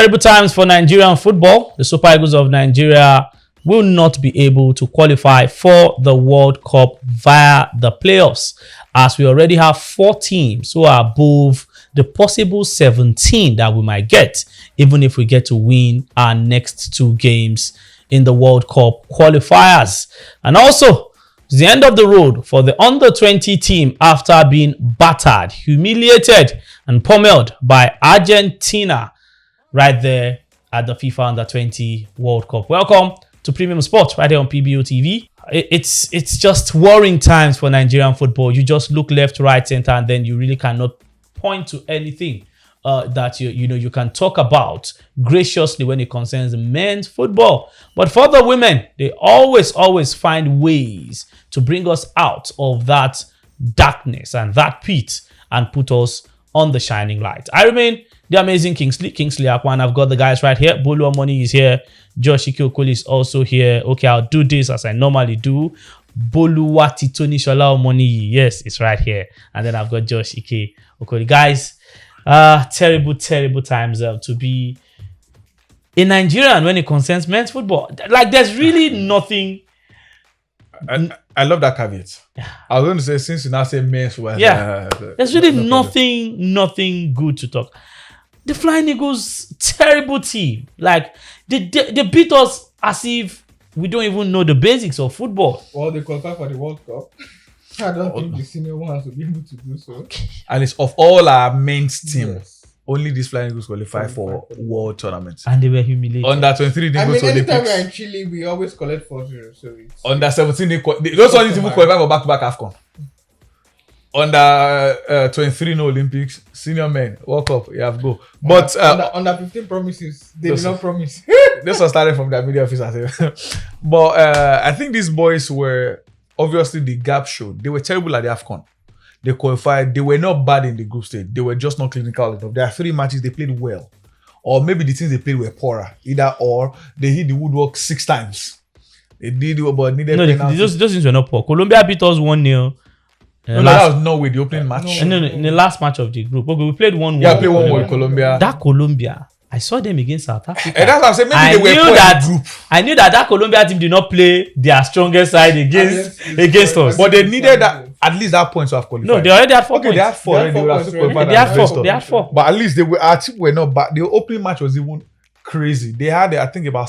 Terrible times for Nigerian football. The Super Eagles of Nigeria will not be able to qualify for the World Cup via the playoffs, as we already have 4 teams who are above the possible 17 that we might get, even if we get to win our next 2 games in the World Cup qualifiers. And also, it's the end of the road for the under-20 team after being battered, humiliated, and pummeled by Argentina right there at the FIFA Under-20 World Cup. Welcome to Premium Sports right here on PBO TV. It's just worrying times for Nigerian football. You just look left, right, center, and then you really cannot point to anything that you can talk about graciously when it concerns men's football. But for the women, they always find ways to bring us out of that darkness and that pit and put us on the shining light. I remain the amazing Kingsley Akwan. I've got the guys right here. Bolu Omoni is here. Josh Ike is also here. Okay, I'll do this as I normally do. Boluwati Tony Shola Omoni. Yes, it's right here. And then I've got Josh Ike Okoli. Guys, terrible times to be a Nigerian when it concerns men's football. Like, there's really nothing. I love that caveat. I was going to say, since you now say men's football, there's really nothing good to talk. The Flying Eagles, terrible team. Like, they beat us as if we don't even know the basics of football. Well, they qualify for the World Cup. I don't think the senior ones will be able to do so. And it's of all our men's team, Yes. only these Flying Eagles qualify for world tournaments. And they were humiliated. Under 23, they I go mean, to anytime Olympics. we're in Chile, we always collect 4-0. So it's Under 17, those ones even qualify for back-to-back AFCON. Under 23, no Olympics. Senior men, World Cup, you have go. But under 15 promises, they did not promise. this was started from their media office. But I think these boys were obviously the gap showed. They were terrible at the AFCON. They qualified. They were not bad in the group stage. They were just not clinical enough. There are 3 matches they played well. Or maybe the teams they played were poorer. Either or, they hit the woodwork 6 times. They did it, but needed penalties. Those things were not poor. Colombia beat us 1-0. No, that was Norway, the opening match. No, in the last match of the group. Okay, we played 1-1. Yeah, play 1-1 with Colombia. That Colombia, I saw them against South Africa. And that's what I'm saying. Maybe they were poor in the group. I knew that Colombia team did not play their strongest side against us. But they needed that at least that point to have qualified. No, they already had 4 Okay, points. they had 4 already. They would have still qualified. They had 4. But at least our team were not bad. The opening match was even crazy. They had, I think, about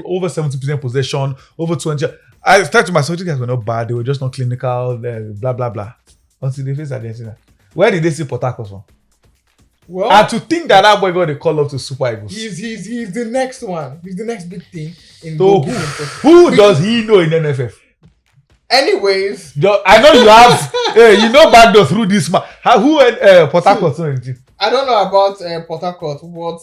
over 70% possession, over 20. I started to myself, these guys were not bad. They were just not clinical, blah, blah, blah. Until they faced Argentina. Where did they see Port Harcourt from? Well, And to think that boy got a call up to Super Eagles. he's the next one. He's the next big thing in So goalkeeping. who does he know in NFF? Anyways, I know you have, you know backdoor through this man. Who Port Harcourt know anything? I don't know about Port Harcourt. What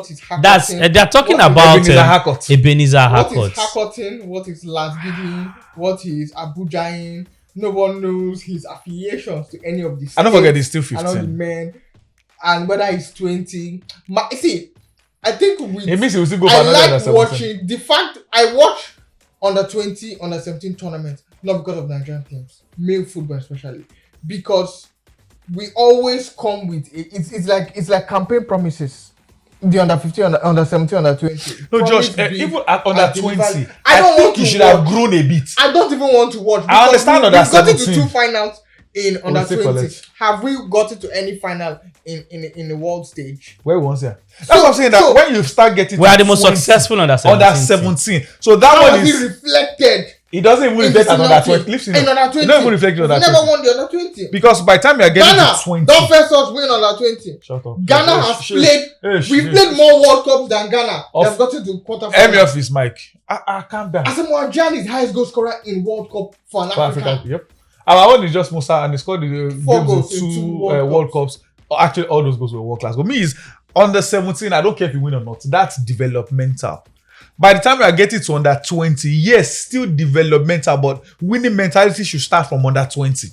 is Harcourting? That's they're talking What is about Ebenezer Harcourt. Ebenezer What Harcourt. is Harcourting? What is Lasgidi? What is Abujain? No one knows his affiliations to any of these. I don't forget he's still And all the 15. men, and whether he's 20. See, I think It means he will still go for I another under like 17. watching the fact I watch under 20, under 17 tournaments, not because of Nigerian teams, male football especially, because we always come with it's like campaign promises. The under 15, under 17, under 20. No, Josh, Promise big even at under and 20, deliver. I don't think want he to should have watch. grown a bit. I don't even want to watch. I understand under we've got into 17. 2 finals in under still 20. collect. Have we got into any final in the world stage? Where was here? That's what I'm saying. That when you start getting We are to the most 20, successful under 17. under 17. So that How one has it is. reflected? It doesn't even in reflect the at under senior 20. team? Listen, In under 20. it don't even reflect on We under never 20. won the under 20. Because by the time you are getting Ghana, to 20, don't first us win under 20. shut up. Ghana has played. We've played more World Cups than Ghana. They've gotten to quarter Emmy final. off his mic. I calm down. Asamoah Gyan is highest goal scorer in World Cup for an For African. Africa, yep. Our own is just Musa, and he scored the 4 games goals in in 2 2 World World Cups. Actually, all those goals were world class. But me is under 17. I don't care if you win or not. That's developmental. By the time you are getting to under 20, yes, still developmental, but winning mentality should start from under 20.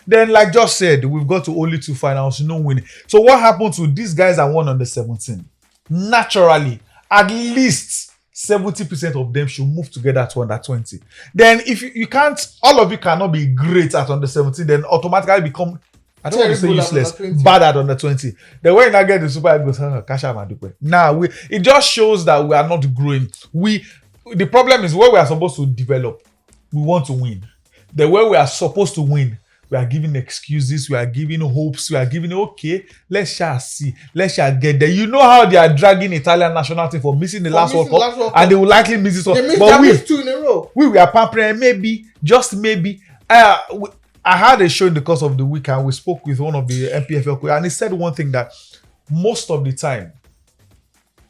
Then, like just said, we've got to only 2 finals, no winning. So what happened to these guys that won under 17? Naturally, at least 70% of them should move together to under 20. Then if you can't, all of you cannot be great at under 17, then automatically become I don't want to say Terrible at useless, under 20. bad at under 20. The way I get the Super Eagles, cash out and do Now it just shows that we are not growing. The problem is where we are supposed to develop. We want to win. The way we are supposed to win, we are giving excuses, we are giving hopes, we are giving okay, let's shall see, let's shall get there. You know how they are dragging Italian national team for missing the last World Cup, and they will likely miss this one. They But missed 2 in a row. we are pampering, maybe, just maybe. I had a show in the course of the week and we spoke with one of the NPFL coaches, and he said one thing that most of the time,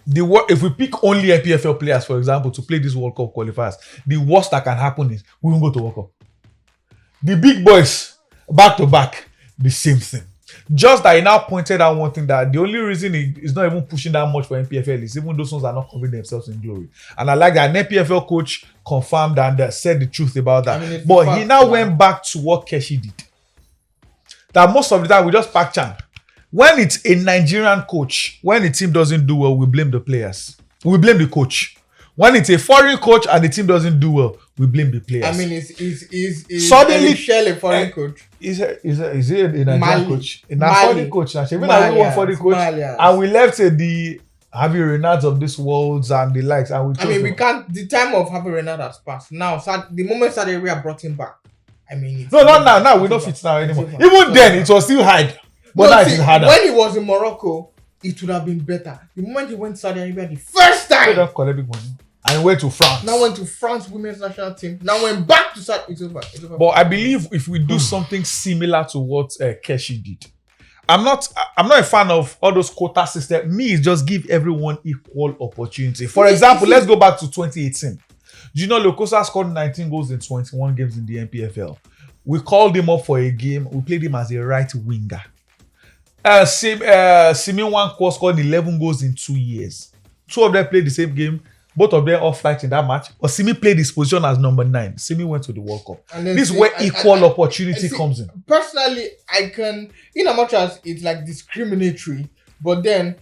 if we pick only NPFL players, for example, to play this World Cup qualifiers, the worst that can happen is we won't go to World Cup. The big boys, back to back, the same thing. Just that he now pointed out one thing, that the only reason he is not even pushing that much for NPFL is even those ones are not covering themselves in glory. And I like that an NPFL coach confirmed and said the truth about that. But he now went back to what Keshi did. That most of the time we just pack champ. When it's a Nigerian coach, when the team doesn't do well, we blame the players. We blame the coach. When it's a foreign coach and the team doesn't do well, we blame the players. I mean, is Suddenly, Shell a foreign coach? Is he a Nigerian Mali. coach? A foreign coach. Now, even I want foreign coach, Malians. and we left the Javi Renards of this world and the likes, and we can't. The time of Javi Renard has passed. Now, the moment Saudi Arabia brought him back, I mean, no, not now. Now we don't fit now anymore. Even then, it was still hard, but now it is harder. When he was in Morocco, it would have been better. The moment he went to Saudi Arabia the first time, they don't collect big money. And went to France. Now went to France women's national team. Now went back to Saudi. It's over. But I believe if we do something similar to what Keshi did, I'm not a fan of all those quota system. Me, is just give everyone equal opportunity. For example, let's go back to 2018. Do you know Lokosa scored 19 goals in 21 games in the NPFL? We called him up for a game. We played him as a right winger. Simeon Wankwo scored 11 goals in 2 years. 2 of them played the same game. Both of them off flight in that match. Simi played his position as number 9. Simi went to the World Cup. This is where equal opportunity comes in. Personally, I can, in as much as it's like discriminatory, but then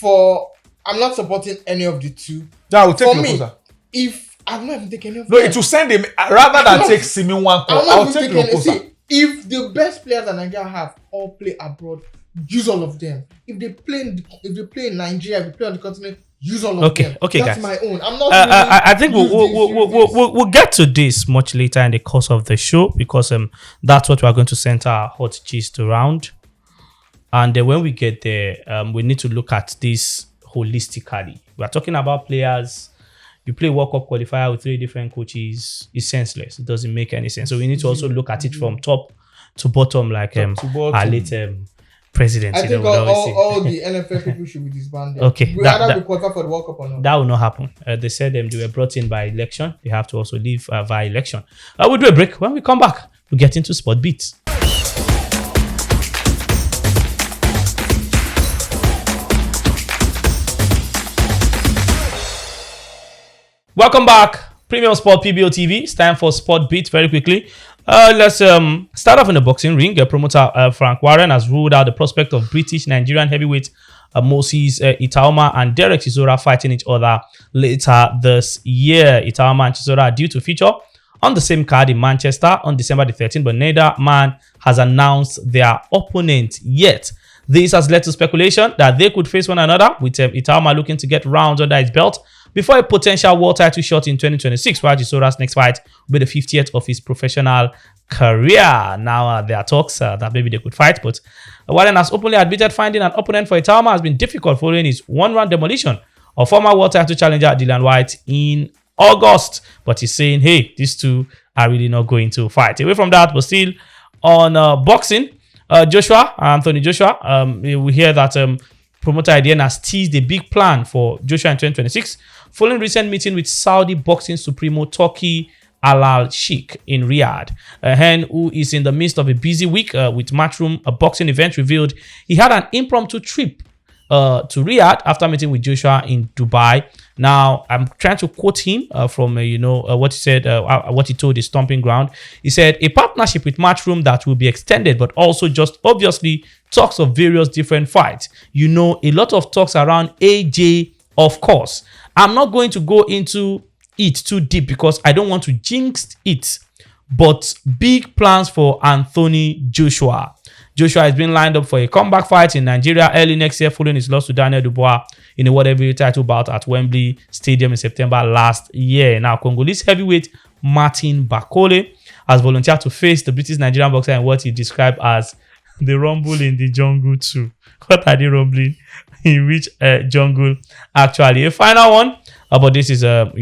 I'm not supporting any of the two. Yeah, we'll take For me, Lokosa. if I'm not even taking any of No, them. it will send him rather than take Simi Wankwo. I'll take Lokosa. See, if the best players that Nigeria have all play abroad, use all of them. If they play in Nigeria, if they play on the continent, use all of them. Okay, that's guys. my own. I'm not. I think we'll get to this much later in the course of the show, because that's what we're going to center our hot gist around. And then when we get there, we need to look at this holistically. We are talking about players. You play World Cup qualifier with 3 different coaches. It's senseless. It doesn't make any sense. So we need to also look at it from top to bottom, like our late president. I think all the NFL people should be disbanded. Okay, we either be qualified for the World Cup or not. That will not happen. They said they were brought in by election. They have to also leave via election. We'll do a break. When we come back, we'll get into Sport Beats. Welcome back, Premium Sport PBO TV. It's time for Sport Beat. Very quickly, let's start off in the boxing ring. Promoter Frank Warren has ruled out the prospect of British Nigerian heavyweight Moses Itaoma and Derek Chisora fighting each other later this year. Itaoma and Chisora are due to feature on the same card in Manchester on December the 13th, but neither man has announced their opponent yet. This has led to speculation that they could face one another, with Itaoma looking to get rounds under his belt before a potential world title shot in 2026, while Chisora's next fight will be the 50th of his professional career. Now, there are talks that maybe they could fight, but Warren has openly admitted finding an opponent for Itaoma has been difficult following his one-round demolition of former world title challenger Dylan White in August. But he's saying, hey, these two are really not going to fight. Away from that, but still on boxing, Anthony Joshua, we hear that promoter IDN has teased a big plan for Joshua in 2026 following recent meeting with Saudi boxing supremo Turki Alal Sheikh in Riyadh. Hen, who is in the midst of a busy week with Matchroom, a boxing event, revealed he had an impromptu trip to Riyadh after meeting with Joshua in Dubai. Now, I'm trying to quote him from what he said, what he told the Stomping Ground. He said, a partnership with Matchroom that will be extended, but also just obviously talks of various different fights. A lot of talks around AJ, of course. I'm not going to go into it too deep because I don't want to jinx it, but big plans for Anthony Joshua. Joshua is being lined up for a comeback fight in Nigeria early next year following his loss to Daniel Dubois in a world heavyweight title bout at Wembley Stadium in September last year. Now, Congolese heavyweight Martin Bakole has volunteered to face the British Nigerian boxer in what he described as the rumble in the jungle too. What are they rumbling? In which jungle? Actually, a final one. But this is, on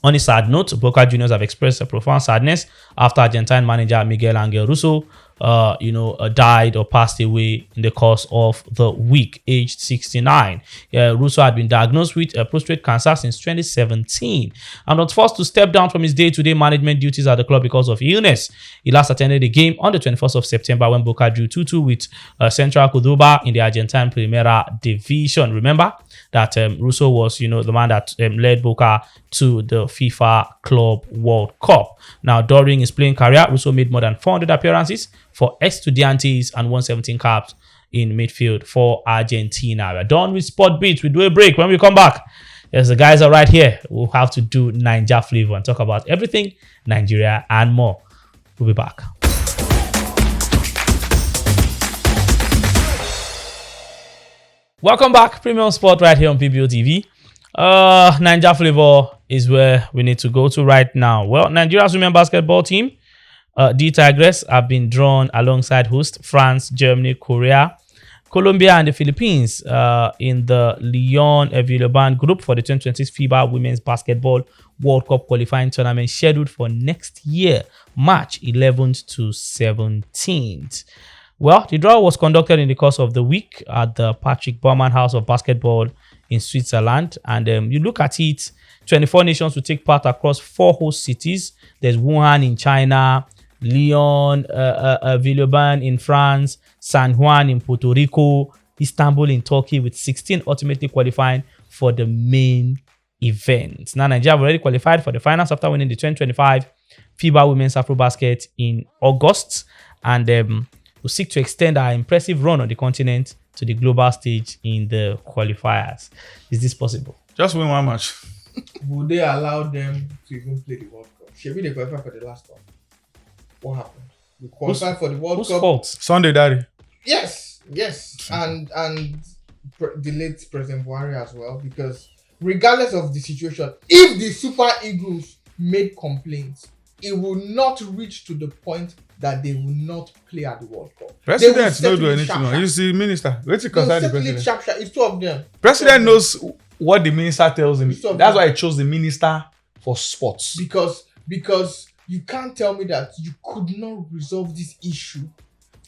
a sad note, Boca Juniors have expressed a profound sadness after Argentine manager Miguel Angel Russo, died or passed away in the course of the week, aged 69. Russo had been diagnosed with prostate cancer since 2017 and was forced to step down from his day-to-day management duties at the club because of illness. He last attended a game on the 21st of September when Boca drew 2-2 with Central Cordoba in the Argentine Primera Division. Remember that Russo was, the man that led Boca to the FIFA Club World Cup. Now, during his playing career, Russo made more than 400 appearances for Estudiantes and 117 caps in midfield for Argentina. We're done with Sport Beat. We do a break. When we come back, yes, the guys are right here. We'll have to do Ninja flavor and talk about everything Nigeria and more. We'll be back. Welcome back, Premium Sport right here on PBO TV. Ninja flavor is where we need to go to right now. Well, Nigeria's women basketball team, the Tigers, have been drawn alongside host France, Germany, Korea, Colombia, and the Philippines in the Lyon-Villeurbanne group for the 2026 FIBA Women's Basketball World Cup qualifying tournament scheduled for next year, March 11th to 17th. Well, the draw was conducted in the course of the week at the Patrick Baumann House of Basketball in Switzerland. And you look at it, 24 nations will take part across 4 host cities. There's Wuhan in China, Lyon, Villeurbanne in France, San Juan in Puerto Rico, Istanbul in Turkey, with 16 ultimately qualifying for the main event. Now, Nigeria have already qualified for the finals after winning the 2025 FIBA Women's AfroBasket in August. And we'll seek to extend our impressive run on the continent to the global stage in the qualifiers. Is this possible? Just win one match. Would they allow them to even play the World Cup? Should we qualify for the last one? What happened? We qualified for the World Whose Cup. fault? Sunday, Daddy. Yes. And the late President Buhari as well, because regardless of the situation, if the Super Eagles made complaints, it will not reach to the point that they will not play at the World Cup. President don't do anything. You see, minister. Wait to concern the president. It's 2 of them. President knows what the minister tells him. That's why he chose the minister for sports. Because you can't tell me that you could not resolve this issue.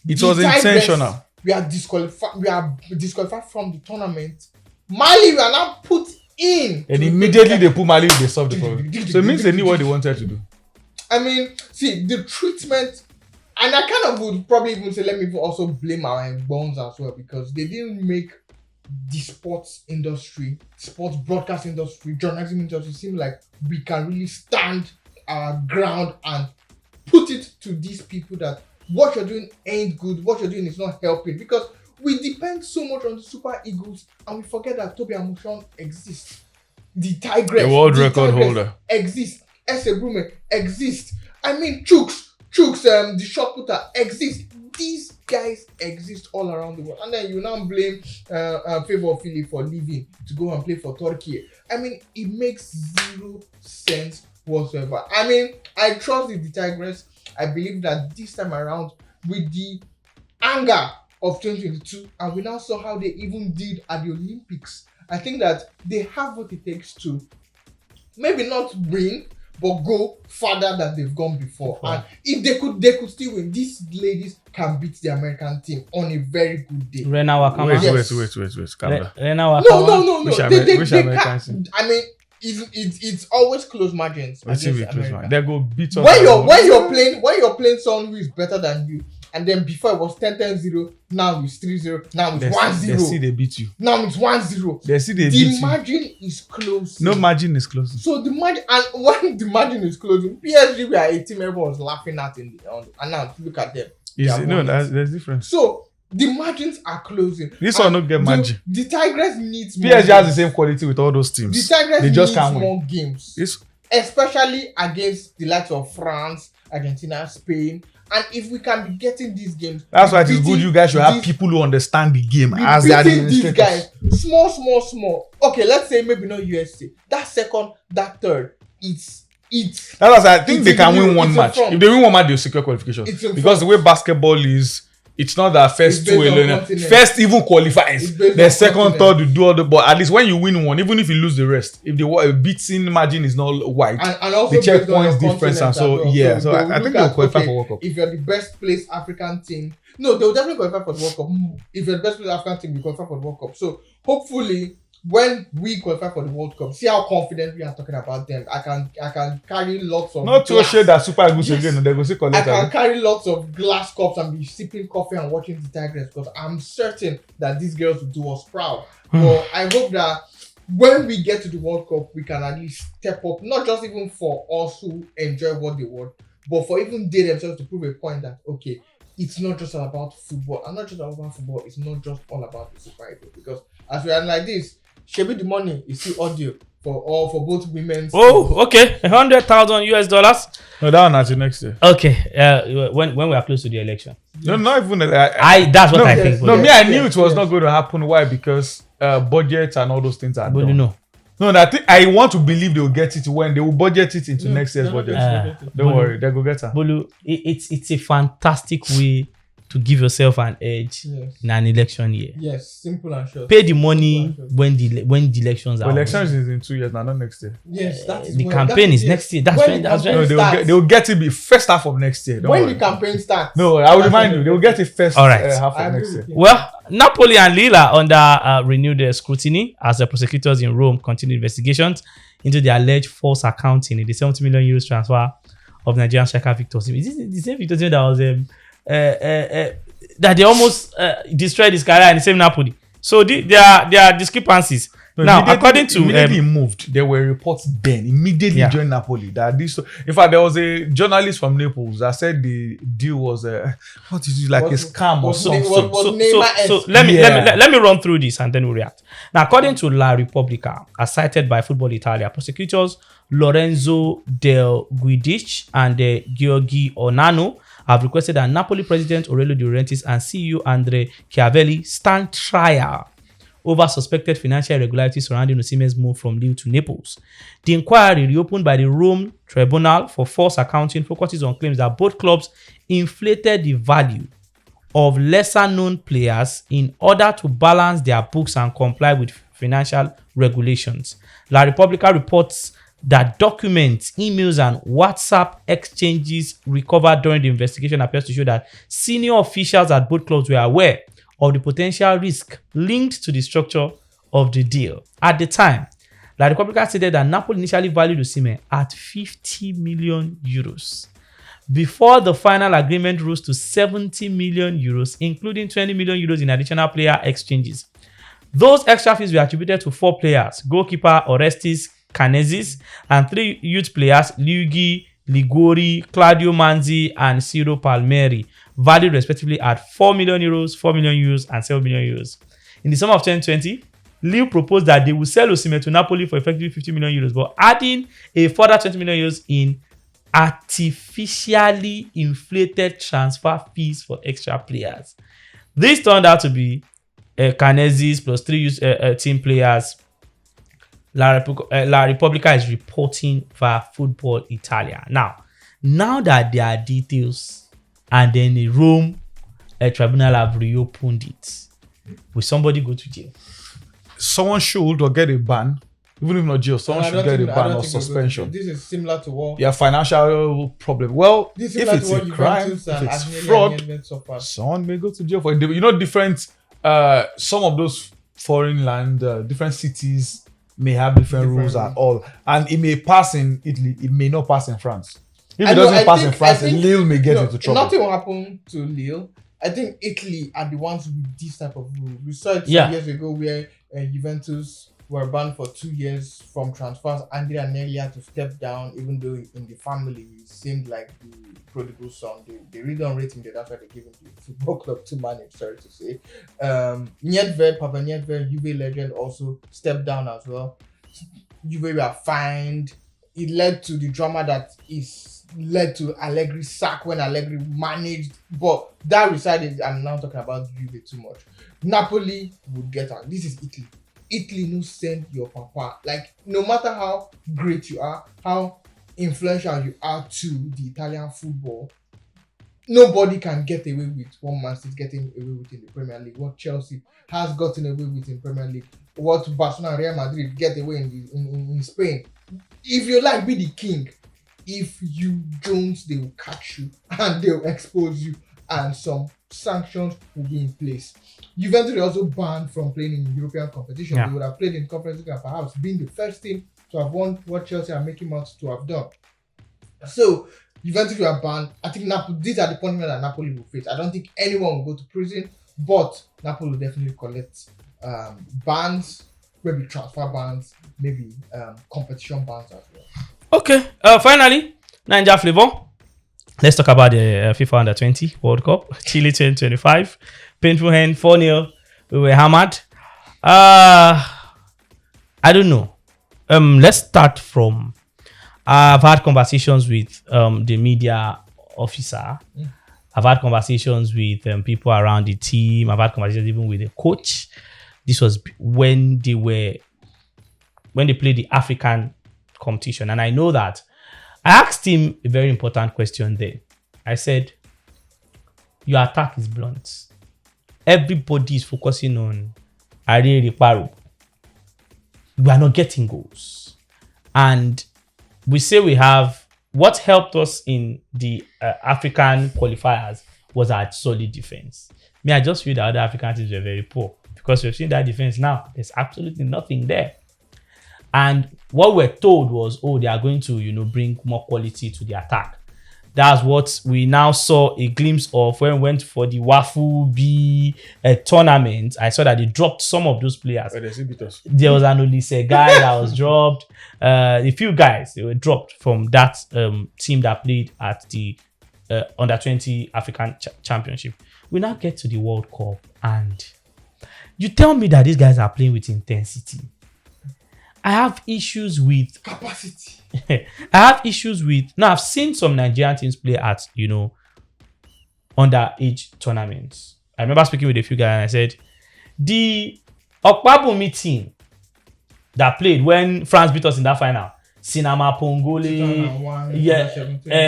It was intentional. We are disqualified from the tournament. Mali, we are now put in. And immediately they put Mali, they solved the problem. So it means they knew what they wanted to do. I mean, see, the treatment, and I kind of would probably even say, let me also blame our bones as well, because they didn't make the sports industry, sports broadcast industry, journalism industry seem like we can really stand our ground and put it to these people that what you're doing ain't good, what you're doing is not helping, because we depend so much on the Super Eagles and we forget that Toby Amushon exists. The Tigress, the world record holder, exists. Ese Brume exists. I mean, Chooks, the shot putter exists. These guys exist all around the world. And then you now blame Favor Philly for leaving to go and play for Turkey. I mean, it makes 0 sense whatsoever. I mean, I trust the Tigress. I believe that this time around, with the anger of 2022, and we now saw how they even did at the Olympics, I think that they have what it takes to maybe not win, but go further than they've gone before. And if they could still win. These ladies can beat the American team on a very good day. Rena Wakama. Wait. Calm down. Rena Wakama. No. Which They American can't. team? I mean, it's always close margins. They go beat us. When you're playing someone who is better than you, and then before it was 10-0, now it's 3-0, now it's 1-0. They see they beat you. Now it's 1-0. They see they beat you. The margin is close. No margin is close. So the margin, and when the margin is closing, PSG were a team everyone was laughing at and now look at them. There's difference. So the margins are closing. This one not get margin. The Tigers needs more. PSG has the same quality with all those teams. The Tigers they just needs can't more win. games, especially against the likes of France, Argentina, Spain. And if we can be getting these games, That's why it is good beating you guys should have these- people who understand the game be as the beating these administrators. guys small. Okay, let's say maybe not USA. That second, that third, it's That's why I think It's they in can the win middle, one it's in match. front. If they win one match, they'll secure qualification. It's in Because the front. way basketball is, it's not that first It's two based on alone. continent. First even qualifies. It's based The on second, continent. third, you do all the. But at least when you win one, even if you lose the rest, if the beating margin is not wide, and also the check based on points your difference, and continent so as well. yeah. So they I will think look they'll at, qualify okay, for World Cup. If you're the best placed African team, no, they'll definitely qualify for the World Cup. If you're the best placed African team, you qualify for the World Cup. So hopefully, when we qualify for the World Cup, see how confident we are talking about them. I can carry lots of Not to glass. share that Super Eagles Yes. again. They go see I collect. can carry lots of glass cups and be sipping coffee and watching the Tigers because I'm certain that these girls will do us proud. But I hope that when we get to the World Cup, we can at least step up, not just even for us who enjoy what they want, but for even they themselves to prove a point that, okay, it's not just all about football. And not just all about football, it's not just all about the Super Eagles. Because as we are like this, Shebi the money is still audio for both women's. Oh, okay. $100,000. No, that one until next year. Okay. When we are close to the election. No, not even. That's what no, I think. No, Yes, me, I yes, knew it was yes. not going to happen. Why? Because budget and all those things are But done. you know. No, I want to believe they will get it when they will budget it into next year's budget. Don't worry, they go get her. Bolu, it's a fantastic way to give yourself an edge Yes. in an election year. Yes, simple and short. Pay the money when the elections are. Well, over. elections is in 2 years now, not next year. Yes, that is The when- campaign that is next year. That's when when. the That's campaign when. starts. They will get it the first half of next year. Don't When worry. the campaign starts. No, I will remind you, they will get it first All right. half I of agree next year. with you. Well, Napoli and Lille are under renewed scrutiny as the prosecutors in Rome continue investigations into the alleged false accounting in the 70 million euros transfer of Nigerian striker Victor Osimhen. Is this the same Victor Osimhen that was that they almost destroyed his career in the same Napoli? So there are discrepancies. No, Now, immediately- according to immediately he moved, there were reports then immediately Yeah. joined Napoli that this. In fact, there was a journalist from Naples that said the deal was what is it, like a Was- scam or was- something. was- Neymar so esque. let me run through this and then we'll react. Now, according to La Repubblica, as cited by Football Italia, prosecutors Lorenzo Del Guidice and Giorgi Onano have requested that Napoli president Aurelio De Laurentiis and CEO Andre Chiavelli stand trial over suspected financial irregularities surrounding Osimhen's move from Lille to Naples. The inquiry, reopened by the Rome Tribunal for false accounting, focuses on claims that both clubs inflated the value of lesser-known players in order to balance their books and comply with financial regulations. La Repubblica reports that documents, emails, and WhatsApp exchanges recovered during the investigation appears to show that senior officials at both clubs were aware of the potential risk linked to the structure of the deal. At the time, La Repubblica stated that Napoli initially valued Osimhen at 50 million euros. Before the final agreement rose to 70 million euros, including 20 million euros in additional player exchanges. Those extra fees were attributed to 4 players: goalkeeper Orestes Canezis and 3 youth players, Luigi Ligori, Claudio Manzi, and Ciro Palmieri, valued respectively at 4 million euros, 4 million euros, and 7 million euros. In the summer of 2020, Lille proposed that they would sell Osimhen to Napoli for effectively 50 million euros, but adding a further 20 million euros in artificially inflated transfer fees for extra players. This turned out to be Canezis plus 3 youth team players. La Repubblica is reporting via Football Italia. Now that there are details and then the Rome tribunal have reopened it, will somebody go to jail? Someone should or get a ban, even if not jail. Someone I should don't get a think- I ban don't or think we'll go to suspension. jail. This is similar to what. Yeah, financial problem. Well, This if is similar it's to what a crime, Juventus if and it's Agnelli fraud, and Juventus suffered. someone may go to jail for it. Different. Some of those foreign land, different cities may have different rules and all, and it may pass in Italy. It may not pass in France. If it doesn't pass in France, Lille may get into trouble. Nothing will happen to Lille. I think Italy are the ones with this type of rule. We saw it Yeah. some years ago where Juventus were banned for 2 years from transfers. Andrea Agnelli had to step down, even though in the family he seemed like the prodigal son. They really don't rate him there. That's why they give him the football club to manage, sorry to say. Nedved, Papa Nedved, Juve legend, also stepped down as well. Juve were fined it led to the drama that is led to Allegri's sack when Allegri managed. But that resided, I'm now talking about Juve too much. Napoli would get out. This is Italy. Italy no send your papa. Like, no matter how great you are, how influential you are to the Italian football, nobody can get away with what Man City is getting away with in the Premier League, what Chelsea has gotten away with in Premier League, what Barcelona and Real Madrid get away in Spain. If you like, be the king. If you don't, they will catch you and they will expose you, and some sanctions will be in place. Juventus are also banned from playing in European competition. Yeah. They would have played in Conference League and perhaps been the first team to have won what Chelsea are making out to have done. So Juventus were banned. I think these are the punishment that Napoli will face. I don't think anyone will go to prison, but Napoli will definitely collect bans, maybe transfer bans, maybe competition bans as well. Okay. Finally, Niger flavor. Let's talk about the FIFA Under-20 World Cup, Chile 2025. Painful hand, 4-0. We were hammered. I don't know. Let's start from. I've had conversations with the media officer. I've had conversations with people around the team. I've had conversations even with the coach. This was when they played the African competition, and I know that I asked him a very important question then. I said, your attack is blunt. Everybody is focusing on Ariel Paro. We are not getting goals. And we say we have what helped us in the African qualifiers was our solid defense. I just feel that other African teams were very poor because we've seen that defense now. There's absolutely nothing there. And what we're told was, they are going to, bring more quality to the attack. That's what we now saw a glimpse of when we went for the Wafu B tournament. I saw that they dropped some of those players. There was an Olise guy that was dropped. A few guys, they were dropped from that team that played at the Under-20 African Championship. We now get to the World Cup and you tell me that these guys are playing with intensity. I have issues with capacity. I've seen some Nigerian teams play at, underage tournaments. I remember speaking with a few guys and I said, the Okpabumi team that played when France beat us in that final, Sinama Pongole,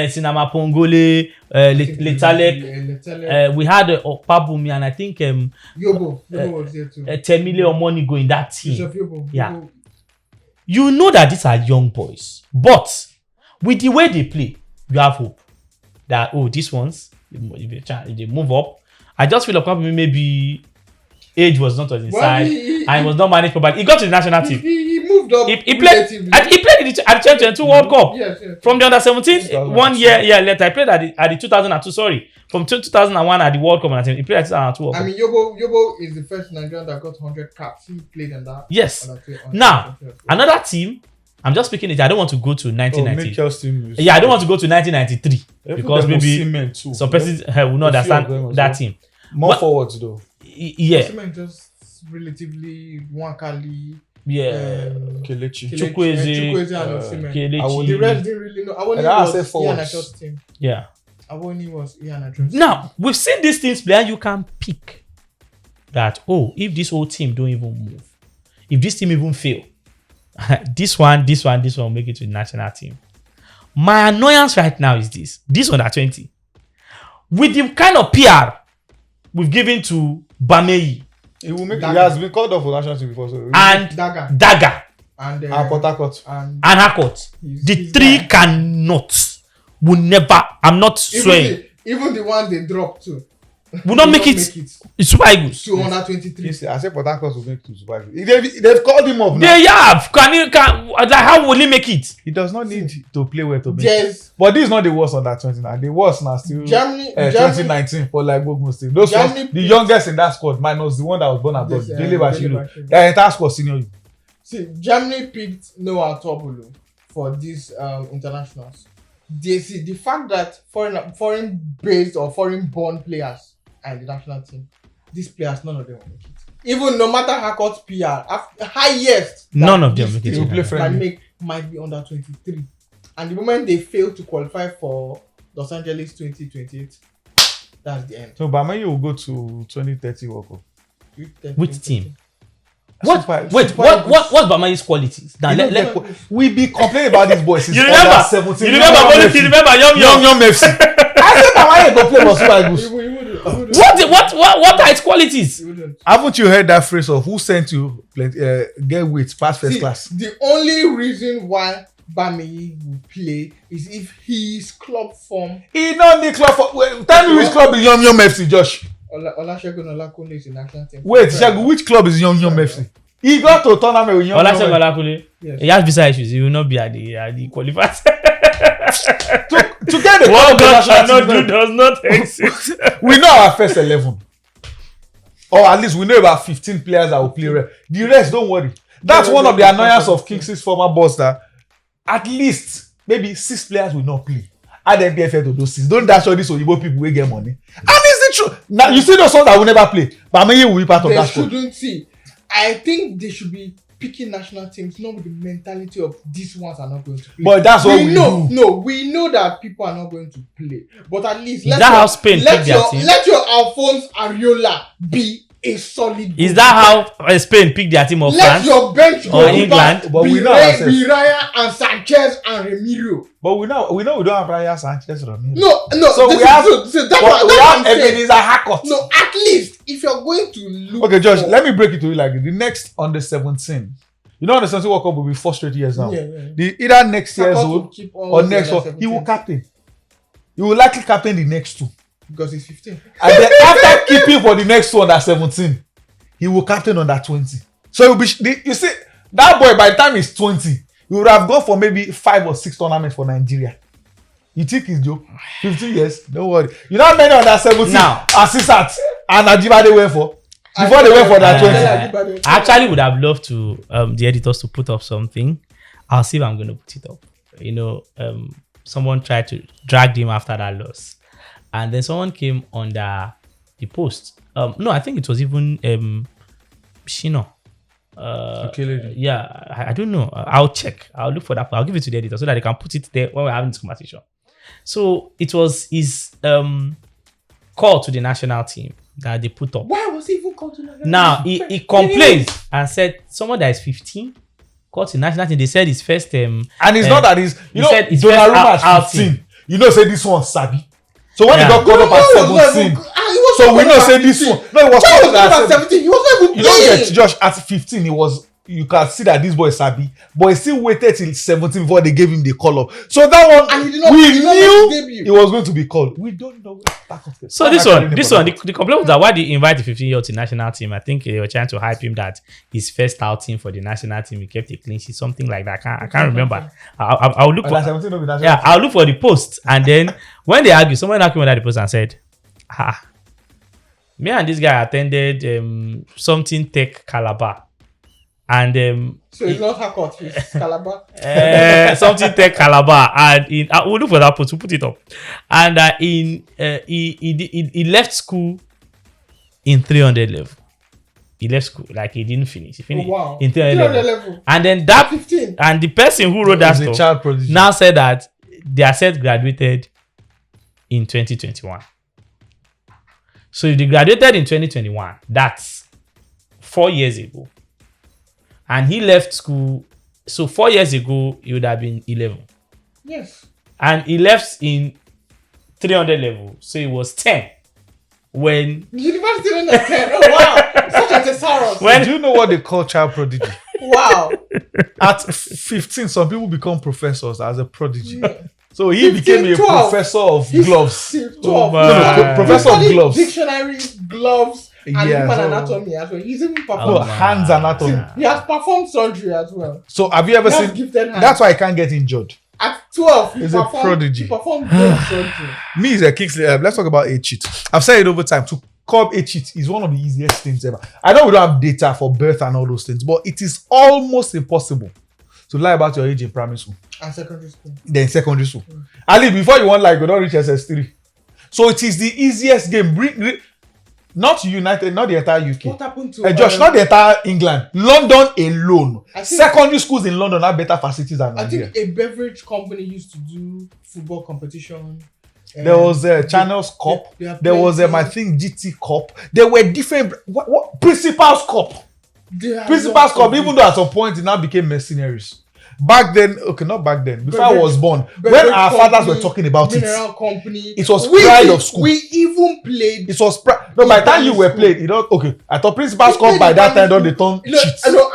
Sinama Pongole, Letalek, we had Okpabumi and I think Yobo was there too. 10 million money going that team. Yobo. Yeah. You know that these are young boys, but with the way they play, you have hope that these ones, if they move up. I just feel like maybe age was not on his side and he was not managed properly. He got to the national team. He moved up. He played at the 2022 World Cup. Yes. From the under-17, 1 year later. I played at the 2002. Sorry, from 2001 at the World Cup. He played at 2002. I mean, Yobo is the first Nigerian that got 100 caps. He played in that. Yes. Now, another team. I'm just speaking it. I don't want to go to 1990. I don't want to go to 1993 because maybe some persons will not understand that team. More forwards though. Yeah. Just relatively Wakali. Yeah. Kelechi. Chukwueze and Kelechi. The rest didn't really know. Awoni was Ian Achor's team. Yeah. Awoni was Ian Achor's team. Now, we've seen these teams play and you can pick that, if this whole team don't even move, if this team even fail, this one will make it to the national team. My annoyance right now is this Under-20. With the kind of PR we've given to Bameyi. He has been called up for national team before. So and Daga. And Port Harcourt. And Harcourt. The three will never, I'm not swearing. Even the ones they dropped too. Will not make it. It's Super Eagles. 223. I said Port Harcourt will make it to Super Eagles. They've called him up now. They have. How will he make it? He does not need to play well to make it. But this is not the worst Under-20 now. The worst now still Germany 2019 for like most teams. Those ones, the youngest in that squad minus the one that was born abroad. Dele Bashiru. The entire squad senior. See, Germany picked Noah Tobolo for these internationals. They see the fact that foreign based or foreign born players and the national team, these players, none of them will make it. Even no matter Harcourt's PR, highest, none of them make it. Might be under 23. And the moment they fail to qualify for Los Angeles 2028, that's the end. So Bamaye will go to 2030 World Cup. Which team? What? Super- Wait, Super what's Bamaye's qualities? Now, You know, let, we be complaining about these boys since you remember? under 17. You remember? You remember? Young FC. I said Bamaye go play for Super Eagles. What are its qualities? Haven't you heard that phrase of who sent you get weight past first class? The only reason why Bamaye will play is if his club form. He no need club for. Tell me which club is Young FC, Josh. Olasegun Olakunle is in national team. Wait, Shagu, which club is Young FC? He got to tournament with Young Olasegun FC. Olakunle. Yes. He has visa issues. He will not be at the qualifiers. To get the What God national cannot team, do does not exist. we know our first 11. Or at least we know about 15 players that will play. The rest, don't worry. That's one of the annoyance of Kings' former boss that at least maybe 6 players will not play. Add NPFL to those 6. Don't dash all these Oyibo people will get money. And is it true? Now you see those ones that will never play. But Bamaye will be part of They that squad. shouldn't see. I think they should be picking national teams, not with the mentality of these ones are not going to play. But that's what we know. do. No, we know that people are not going to play. But at least Is that how Spain picked their team? let your Alphonse Areola be a solid. Is that how Spain picked their team of Let France? your bench Or go England? But we know ourselves. Raya and Sanchez and Remiro. But we know we don't have Raya Sanchez or Ramiro. No. So this we is- have- so that's But what we I'm have saying. Ebenezer Hackett. No, at least if you're going to look. Okay, Josh, for- let me break it to you like this. The next under 17. You know, under 17 World Cup will be 4 straight years now. Yeah. Either next year's Hackett will old keep or all the next other one. He will 17. captain. He will likely captain the next 2. Because he's 15. And then after keeping for the next 2 under 17, he will captain under 20. So he'll be. You see, that boy by the time he's 20, he would have gone for maybe 5 or 6 tournaments for Nigeria. You think he's joke? 15 years? Don't worry. You know how many under 17 Now. Asisat and Ajibade went for? Before they went for that 20. I actually would have loved to the editors to put up something. I'll see if I'm going to put it up. You know, someone tried to drag him after that loss, and then someone came under the post. No, I think it was even Shino. Okeleji. Yeah, I don't know. I'll check. I'll look for that. I'll give it to the editor so that they can put it there when we're having this conversation. So it was his call to the national team that they put up. Why was he even called to national Now team? he complained and said someone that is 15 called to national team. They said his first And it's not that he's, he said his Donnarumma first at 15. You know, say this one sabi. So when Yeah. he got called up at 17, so we know say this one. No, it was Charles was called at at 17. He was not even You don't playing. get Josh at 15. He was. You can see that this boy is sabi, but he still waited till 17 before they gave him the call up. So that one, And he did not- we he did not knew make debut. he was going to be called. We don't know. So this one, the complaint was that why they invite the 15-year-old to national team. I think they were trying to hype him that his first outing for the national team, he kept a clean sheet, something like that. I can't remember. I'll look for. 17 no be national Yeah, team. I'll look for the post, and then when they argue, someone came under the post and said, me and this guy attended something tech Calabar, and So it's not Hackett, it's Calabar. something tech Calabar, and we'll look for that post, we'll put it up, and he left school in 300 level. He left school like he didn't finish. He finished Wow. in 300 level. level. And then that 15. and the person who wrote that He's a stuff child prodigy. now said that their set graduated in 2021. So if they graduated in 2021, that's 4 years ago. And he left school. So 4 years ago, he would have been 11. Yes. And he left in 300 level. So he was 10. When University didn't have 10. Oh, wow. Such a thesaurus. Do you know what they call child prodigy? Wow. At 15, some people become professors as a prodigy. Yeah. So he 15, became a 12. professor of He's gloves. 12. Oh, No, no, my. professor of He studied gloves. Dictionaries, gloves, and Yeah, human so- anatomy as well. He's even No, performed. hands anatomy. He has performed surgery as well. So have you ever He has seen? gifted hands. That's why I can't get injured. At 12, he He's a performed, prodigy. He performed brain surgery. Me is a Kingsley. Let's talk about a cheat. I've said it over time. To curb a cheat is one of the easiest things ever. I know we don't have data for birth and all those things, but it is almost impossible to lie about your age in primary school, And secondary school. then secondary school. At least before you want like you don't reach SS3. So it is the easiest game. Not United, not the entire UK. What happened to Josh, not the entire England. London alone. Secondary schools in London have better facilities than I Nigeria. think a beverage company used to do football competition. There was a Channels Cup. There was I think GT Cup. There were different what Principals Cup. Principals Cup. Even though at some point it now became mercenaries. Back then, okay, not back then. Before I was born, when our fathers were talking about mineral company, it was pride of school. We even played. It was pride. No, by the time you were played, you know. Okay, I thought Principals Cup by that time don't they turn cheats. I grew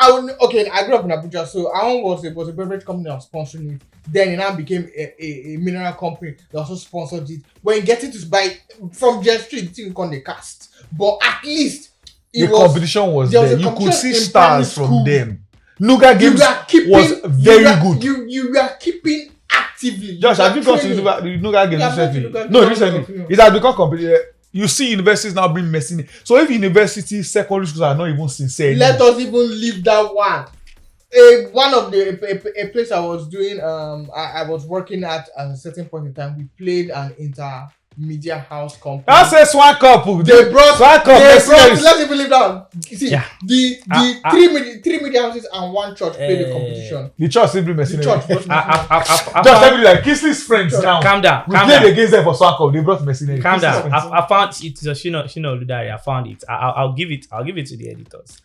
up in Abuja, so our own was a beverage company that was sponsoring it. Then it now became a mineral company that also sponsored it. When you get it to buy from Jet Street, the thing on the cast, but at least the competition was there. You could see stars from them. Nuga games was very good. You were keeping actively. Josh, have you gone to Nuga games recently? No, recently. It has become competitive. You see universities now bring mercenaries. So if university, secondary schools are not even sincere. Let us even leave that one. One of a place I was doing, I was working at a certain point in time. We played an intermedia house company. That's a Swan Cup. They brought. mercenaries. Let's even leave that. You see, Yeah. three media houses and one church played the competition. The church simply mercenaries. The church brought Just tell me like Kingsley's friends now. Calm down. We played against them for Swan Cup. They brought mercenaries. Calm down. Kingsley's friends. I found it. It's a Shino Ludari. I found it. I'll give it to the editors.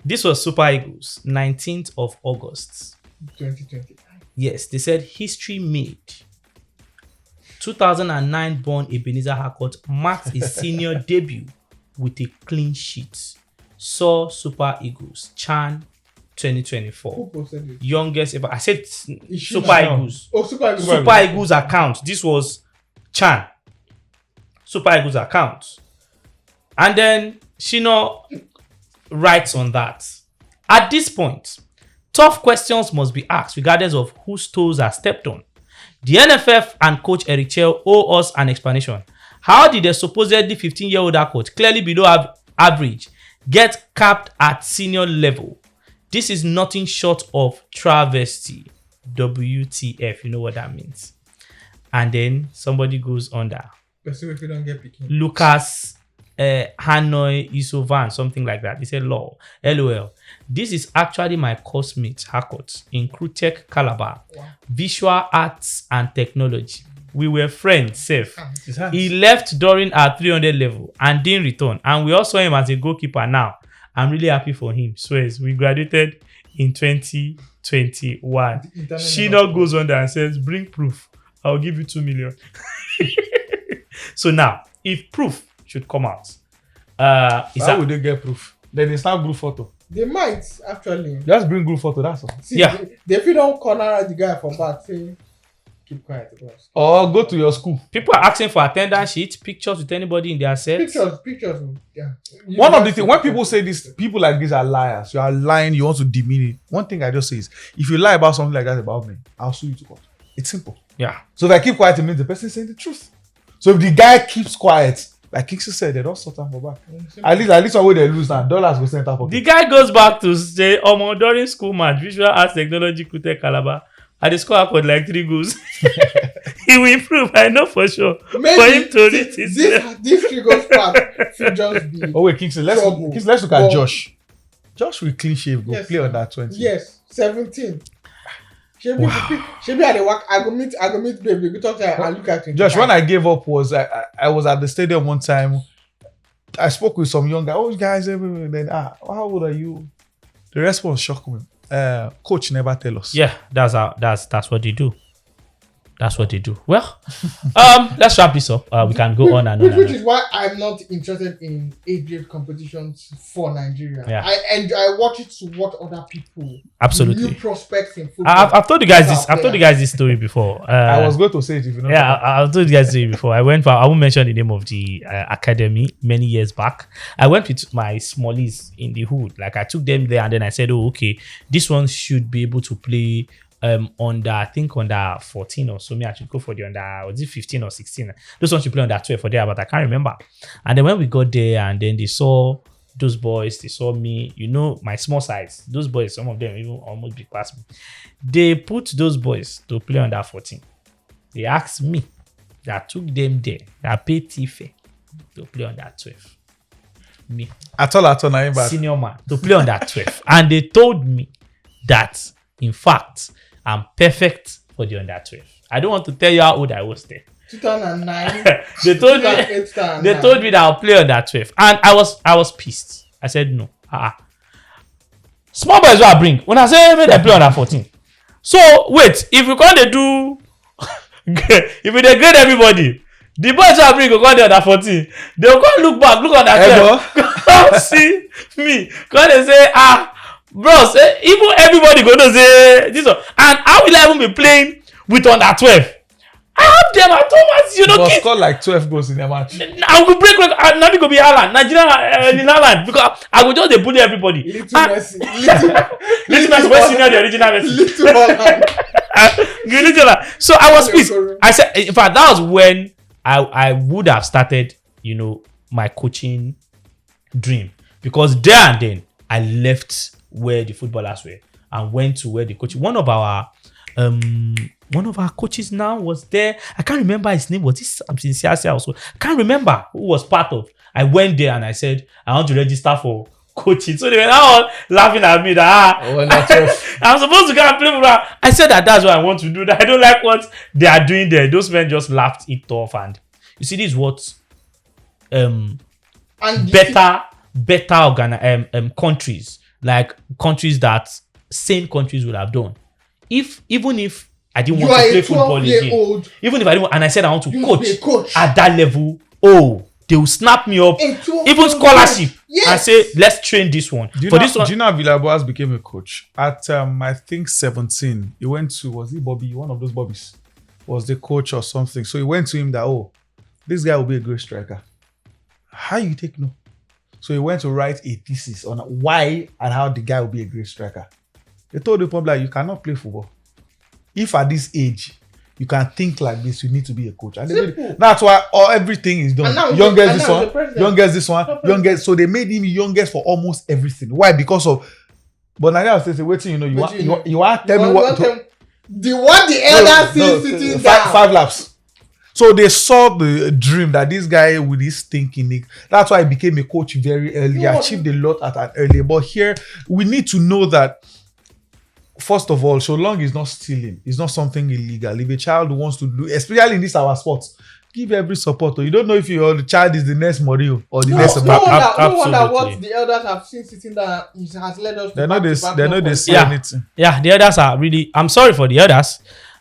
This was Super Eagles, 19th of August. 2020. Yes, they said history made. 2009 born Ebenezer Harcourt marked his senior debut with a clean sheet. Saw Super Eagles, Chan 2024. Who posted it? Youngest ever. I said Super Eagles. Oh, Super Eagles. Super Eagles account. This was Chan. Super Eagles account. And then Shino writes on that. At this point, tough questions must be asked regardless of whose toes are stepped on. The NFF and coach Eric Chell owe us an explanation. How did a supposedly 15-year-old coach, clearly below average, get capped at senior level? This is nothing short of travesty. WTF, you know what that means. And then somebody goes under. If you don't get picking. Lucas Hanoi Isovan, something like that. He said, LOL. This is actually my coursemate, Harcourt, in Crutech Calabar, Visual Arts and Technology. We were friends, safe. He left during our 300 level and didn't return. And we also saw him as a goalkeeper now. I'm really happy for him. Swears, we graduated in 2021. Shino goes on there and says, bring proof. I'll give you 2 million. So now, if proof should come out. How would they get proof? Then it's not group photo. They might actually. Just bring group photo, that's all. See, if you don't corner the guy from back, say, keep quiet. Boss. Or go to your school. People are asking for attendance sheets, pictures with anybody in their sets. Pictures. Yeah. One of the things, when people say this, people like this are liars. You are lying, you want to demean it. One thing I just say is, if you lie about something like that about me, I'll sue you to court. It's simple. Yeah. So if I keep quiet, it means the person is saying the truth. So if the guy keeps quiet, like Kingsley said, they don't sort out for back. At least one way they lose now. Dollars go send out for. The guy goes back to say, during school match, Visual Arts Technology Kute Calabar, and the score happened like 3 goals. He will improve, I know for sure. Maybe for him to reach this 3 goals back should just be. Oh wait, Kingsley, let's look at Josh. Josh will clean shave, go play on that 20. Yes, 17. Shebi at the work. I go meet baby. We talk to her and look at him. Josh, when I gave up was I was at the stadium one time. I spoke with some young guy. Oh, guys, then how old are you? The response shocked me. Coach never tell us. Yeah, that's what they do. That's what they do. Well, let's wrap this up. We can go on and on. Which is why I'm not interested in age competitions for Nigeria. Yeah. I watch it to watch other people. Absolutely. New prospects in football. I've told you guys this. I've told you guys this story before. I was going to say it if you know. Yeah, I've told you guys this story before. I won't mention the name of the academy many years back. I went with my smallies in the hood. Like I took them there and then I said, oh, okay, this one should be able to play under 14 or so. Me, I should go for the under, was it 15 or 16? Those ones should play under 12 for there, but I can't remember. And then when we got there and then they saw those boys, they saw me, you know, my small size. Those boys, some of them even almost big past me. They put those boys to play under 14. They asked me, that took them there, that paid Tife to play under 12. me, At all, na but senior man, to play under 12. And they told me that, in fact, I'm perfect for the under 12. I don't want to tell you how old I was then. 2009. They told me that I'll play under 12. And I was pissed. I said no. Small boys will I bring. When I say maybe they play under 14. So wait, if we can't do if we grade everybody, the boys will bring go under 14. They'll come look back, look under 12. Come see me. Come they say, bros, even everybody gonna say this one. And how will I even be playing with under 12? I have them at Thomas, kids score like 12 goals in a match. I will break record. Now go be Haaland, Nigerian in Haaland, because I will just bully everybody. Little Messi. Little Messi, where's the original Messi? Little Haaland. So I was pissed. I said, in fact, that was when I would have started, my coaching dream, because there and then I left where the footballers were and went to where the coach. One of our coaches now was there. I can't remember his name. Was this Sincere also? I can't remember who was part of. I went there and I said, I want to register for coaching. So they were all laughing at me that I'm supposed to go and play football. I said that's what I want to do. That I don't like what they are doing there. Those men just laughed it off. And you see, this is what better countries, like countries that sane countries would have done. Even if I didn't want to play football again, even if I didn't, and I said I want to coach at that level, they will snap me up, even scholarship, and say, let's train this one. Do you know Villas-Boas became a coach at I think 17? He went to, was he Bobby? One of those Bobbies was the coach or something. So he went to him that, this guy will be a great striker. How you take no? So he went to write a thesis on why and how the guy will be a great striker. They told the public, you cannot play football. If at this age you can think like this, you need to be a coach. And that's why everything is done. Youngest this one, youngest this one, youngest. So they made him youngest for almost everything. Why? Because of. But Nigeria says, waiting, you want to tell me what? The elders sitting down. 5 laps. So they saw the dream that this guy with his thinking, that's why he became a coach very early, achieved a lot at an early. But here we need to know that. First of all, so long it's not stealing, it's not something illegal. If a child wants to do, especially in this our sports, give every support. You don't know if your child is the next Mario or the next. No wonder what the elders have seen sitting there has led us. They know they see anything. Yeah, the elders are really. I'm sorry for the elders.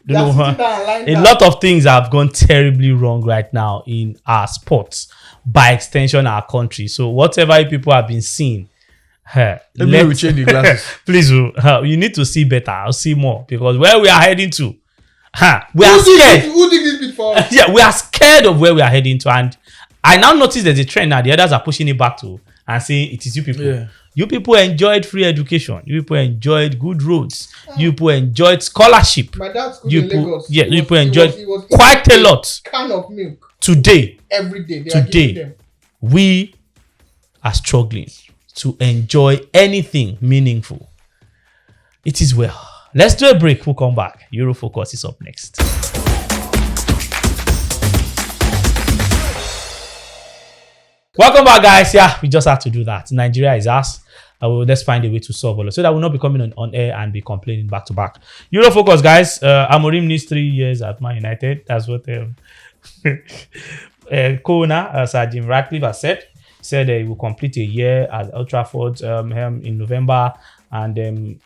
A lot of things have gone terribly wrong right now in our sports, by extension our country. So whatever people have been seeing. Let me change the glasses. Please, you need to see better. I'll see more, because where we are heading to, we are scared. Who did this before? Yeah, we are scared of where we are heading to, and I now notice there's a trend now. The others are pushing it back to and saying it is you people. Yeah. You people enjoyed free education. You people enjoyed good roads. You people enjoyed scholarship. My dad's school in Lagos. Yeah, you people enjoyed quite a lot. Can of milk. Today, every day, we are struggling to enjoy anything meaningful. It is well. Let's do a break. We'll come back. Eurofocus is up next. Welcome back, guys. Yeah, we just had to do that. Nigeria is us. Let's find a way to solve all of it so that we'll not be coming on air and be complaining back to back. Eurofocus, guys. Amorim needs 3 years at Man United. That's what co-owner Sir Jim Ratcliffe has said he will complete a year at Old Trafford in November, and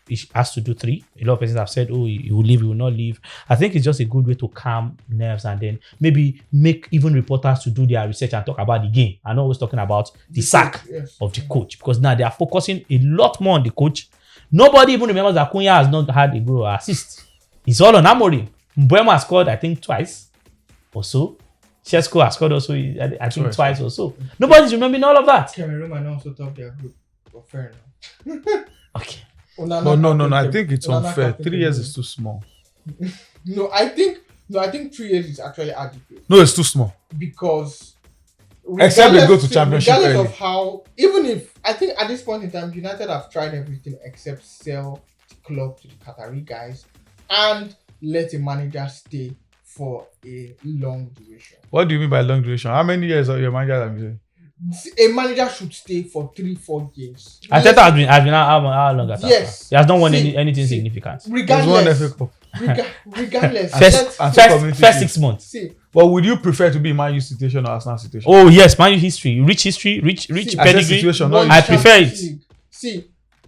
he has to do 3. A lot of persons have said, he will leave, he will not leave. I think it's just a good way to calm nerves and then maybe make even reporters to do their research and talk about the game and not always talking about the sack of the coach, because now they are focusing a lot more on the coach. Nobody even remembers that Cunha has not had a goal or assist. It's all on Amorim. Mbeumo scored, I think, twice or so. Chesko has scored also, I think, twice or so. Nobody's remembering all of that. Cameroon might also top their group. But fair enough. Okay. No. I think it's unfair. 3 years is too small. No, I think 3 years is actually adequate. No, it's too small. Because except they go to championship regardless early. of how, even if I think at this point in time, United have tried everything except sell the club to the Qatari guys and let a manager stay for a long duration. What do you mean by long duration? How many years are your manager? A manager should stay for 3-4 games. Arteta has been how long at Yes. He has not won See, anything see. significant. There's one FA Cup. Regardless. First 6 months. See, But would you prefer to be in Man U situation or Arsenal situation? Oh yes, Man U history, rich See, I said pedigree. situation, no, not I you prefer can't- it. See,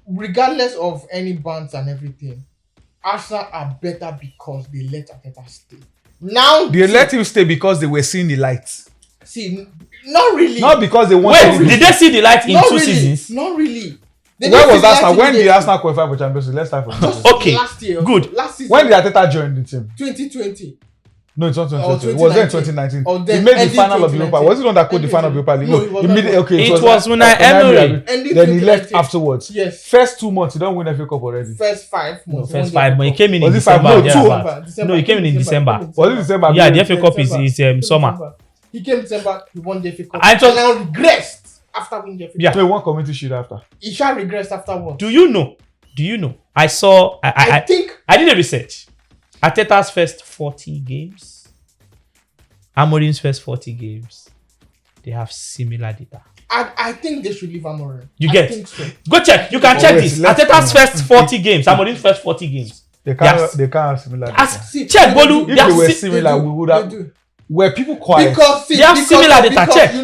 regardless of any bans and everything, Arsenal are better because they let Arteta stay. Now They let him stay because they were seeing the lights. See, not really. Not because they wanted Wait, did they see the light in not 2 really. seasons? Not really. They Where didn't was see the Arsenal? light When did immediately. Arsenal qualify for Champions League? Let's start from Champions League. Okay, Last year. good. Last season. When did Arteta join the team? 2020. No, it's not Or 2020. It was there in 2019. 2019. Or He then made the ending final of Europa. 2019. Was it the one that called the final of Europa League? No, it was immediately. not. Okay, It was Unai Emery. Ending Then he left 2019. afterwards. Yes. First 2 months, he don't win FA Cup already. First 5 No, months. first One 5 day months. He before. came in Was it 5? December. No, yeah, 2. but- No, he came in December. Was it December? Yeah, the No. FA Cup is summer. He came December, he won the FA Cup. I thought- And now regressed after winning the FA Cup. Yeah. So he won community shield after. He shall regress afterwards. Do you know? I saw. I think I did a research. Arteta's first 40 games, Amorim's first 40 games, they have similar data. I think they should leave Amorim. You I get? think so. Go check. You can Oh, check wait, this. let's- Arteta's first 40 games, Amorim's first 40 games. They can't. Yes. They can't have similar. data. Ask, See, check they Bolu. do. If They they were have similar, They do. we would They have. do. Were people quiet? Because They have similar data, because check.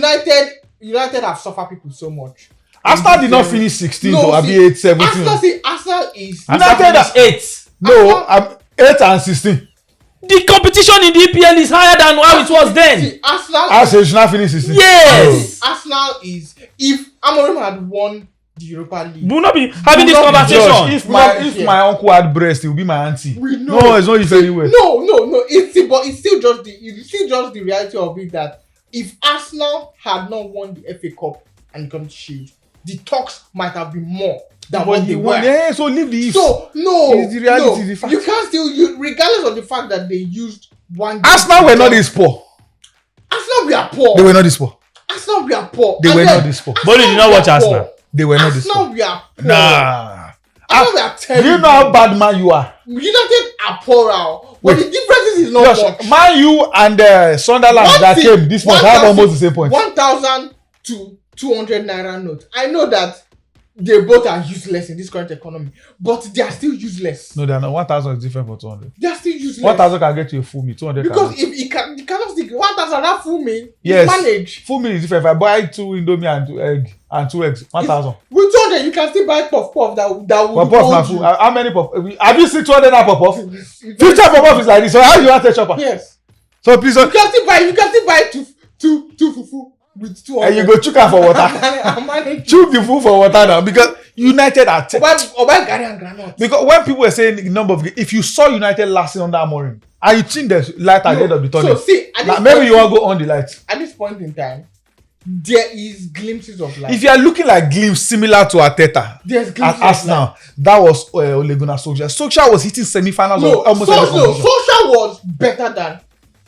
United have suffered people so much. Arsenal did not finish 16th or see, be 8, 17. Arsenal is United Arsenal finished 8. No, 8 and 16. The competition in the EPL is higher than how it was then. See, Arsenal I said should not finish 16. Yes. Arsenal is, if Amorim had won the Europa League, We will not be having this Josh, conversation. if my uncle had breast, he would be my auntie. we know. No, it's not if anyway. No. It's still just the reality of it that if Arsenal had not won the FA Cup and come to Shield, the talks might have been more than what they were. Yeah, so leave the ifs. So no, It's the reality, no, the fact. you can't still use, regardless of the fact that they used one. game Arsenal to were not tell- this poor. Arsenal we are poor. They were not this poor. Arsenal we are poor. They And were then not this poor. Bolu did not we watch are Arsenal. poor. They were not this poor. Arsenal we are poor. Nah. Arsenal we are Do terrible. you know how bad man you are? United are poor now. Wait. But the difference is not Josh, much. Man U and Sunderland One that thing- came this month have 1,000 almost the same point. 1,000 to 200 naira note. I know that they both are useless in this current economy, but they are still useless. No, they are not. 1,000 is different from 200. They are still useless. 1,000 can get you a full meal. 200 Because can. if you cannot stick 1,000 that full meal, Yes. manage. Full meal is different. If I buy 2 Indomie and 2 egg and 2 eggs, 1,000. With 200, you can still buy puff that will Puff na hold full. you. How many puff? Have you seen 200 naira puff? It's 50 very- puff is like this. So how you want to chop? Yes. So please, You can still buy two fufu with 200. and you go chook am for water. I'm managing. Chook the food for water now because United are. Or buy Gary and Granite. Because when people were saying the number of, if you saw United lasting under Amorim, and you think there's light at the end of the tunnel, So see, at now, this maybe point- you want to go on the light. At this point in time, there is glimpses of life. If you are looking like glimpse similar to Arteta There's at glimpses of Arsenal, that was Ole Gunnar Solskjaer. Solskjaer was hitting semi-finals of almost every competition. Social was better than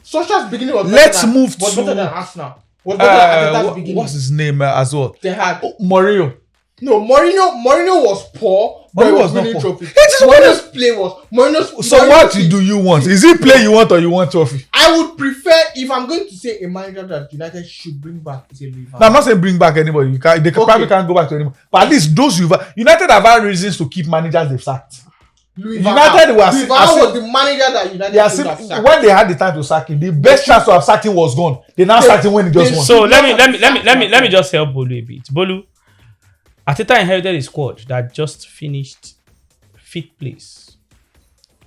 Social's beginning was Let's better than, move was to- better than Arsenal. Was better than Arteta's beginning. What's his name as well? They had Mourinho. no Mourinho was poor, but he Mourinho was was not winning poor. trophies. It is Mourinho's play was Mourinho's. So what do you want? Is it play you want or you want trophy? I would prefer, if I'm going to say a manager that United should bring back, is a Louis van No, I'm not saying bring back anybody. You can, they can, Okay. probably can't go back to anybody. But at least those United have had reasons to keep managers they've sacked. Louis United Van were Gaal. Louis Van Gaal was the manager that United They are should have sacked. when they had the time to sack him, the best chance to have sacked him was gone. They now sacked him when he just they- won. So let me just help Bolu a bit. Bolu, Arteta inherited a squad that just finished 5th place,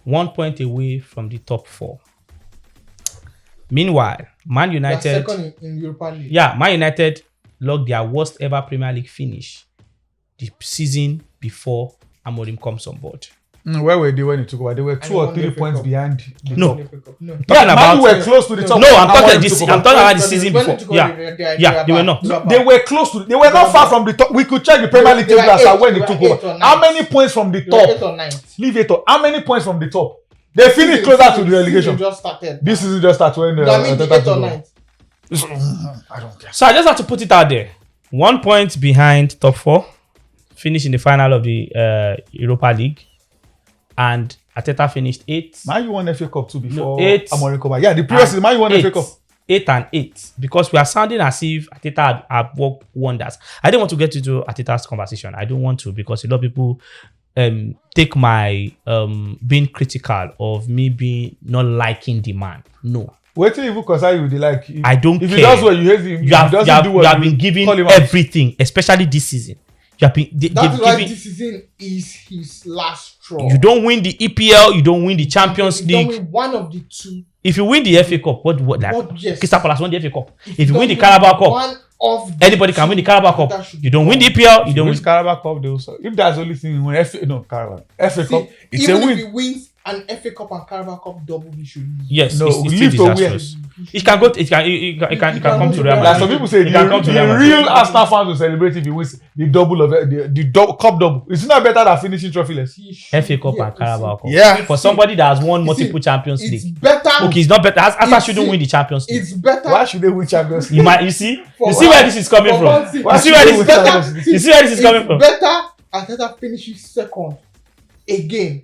1 point away from the top 4. Meanwhile, Man They are United, second in Europa League. Man United logged their worst ever Premier League finish the season before Amorim comes on board. Where were they when he took over? They were 2 they or won 3 the FA points Cup. behind. The No. top. No. Talking Yeah, Man about- U were close to the top. No, I'm talking Amorim this. took I'm over. talking about the When season they before. took over, Yeah, they were not. They were close to. They were not far from the top. We could check the Premier League They were table as eight, when they he took were over. 8 or 9. How many points from the They were 8 top? or 9. Leave it. How many points from the top? They finished closer to the relegation. Just started. This season just started when I mean, the Arteta 8 took or over. 9. I don't care. So I just have to put it out there. 1 point behind top 4, finished in the final of the Europa League, and Arteta finished 8th. Man U won FA Cup too before No, 8. Amorim come back. Yeah, the previous season Man U won FA Cup. 8-8 because we are sounding as if Arteta have worked wonders. I don't want to get into Arteta's conversation. I don't want to because a lot of people take my being critical of me being not liking the man. No. Wait till you concern you with the like. I don't if care. If he does what you hate him, you have been giving everything, especially this season. You have been. That's why this season is his last straw. You don't win the EPL. You don't win the Champions League. You don't win one of the two. If you win the FA Cup, what like? Yes. Crystal Palace won the FA Cup. If you win the Carabao Cup, anybody can win the Carabao Cup. You don't win the EPL. You don't win the Carabao Cup. They also, if that's the only thing you win, FA Cup. It's a win. Even if he wins an FA Cup and Carabao Cup double, he should lose. Yes, no, it's still disastrous. It can go. It can come to Real Madrid. Like some people say, the real Arsenal fans will celebrate if he wins the double of the cup double. It's not better than finishing trophyless. FA Cup and Carabao Cup. Yeah. For somebody that has won multiple Champions League. It's better. Okay, it's not better. Arsenal shouldn't win the Champions League. It's better. Why should they win Champions League? You see where this is coming from. You see where this is coming from. It's better Arteta finishes second again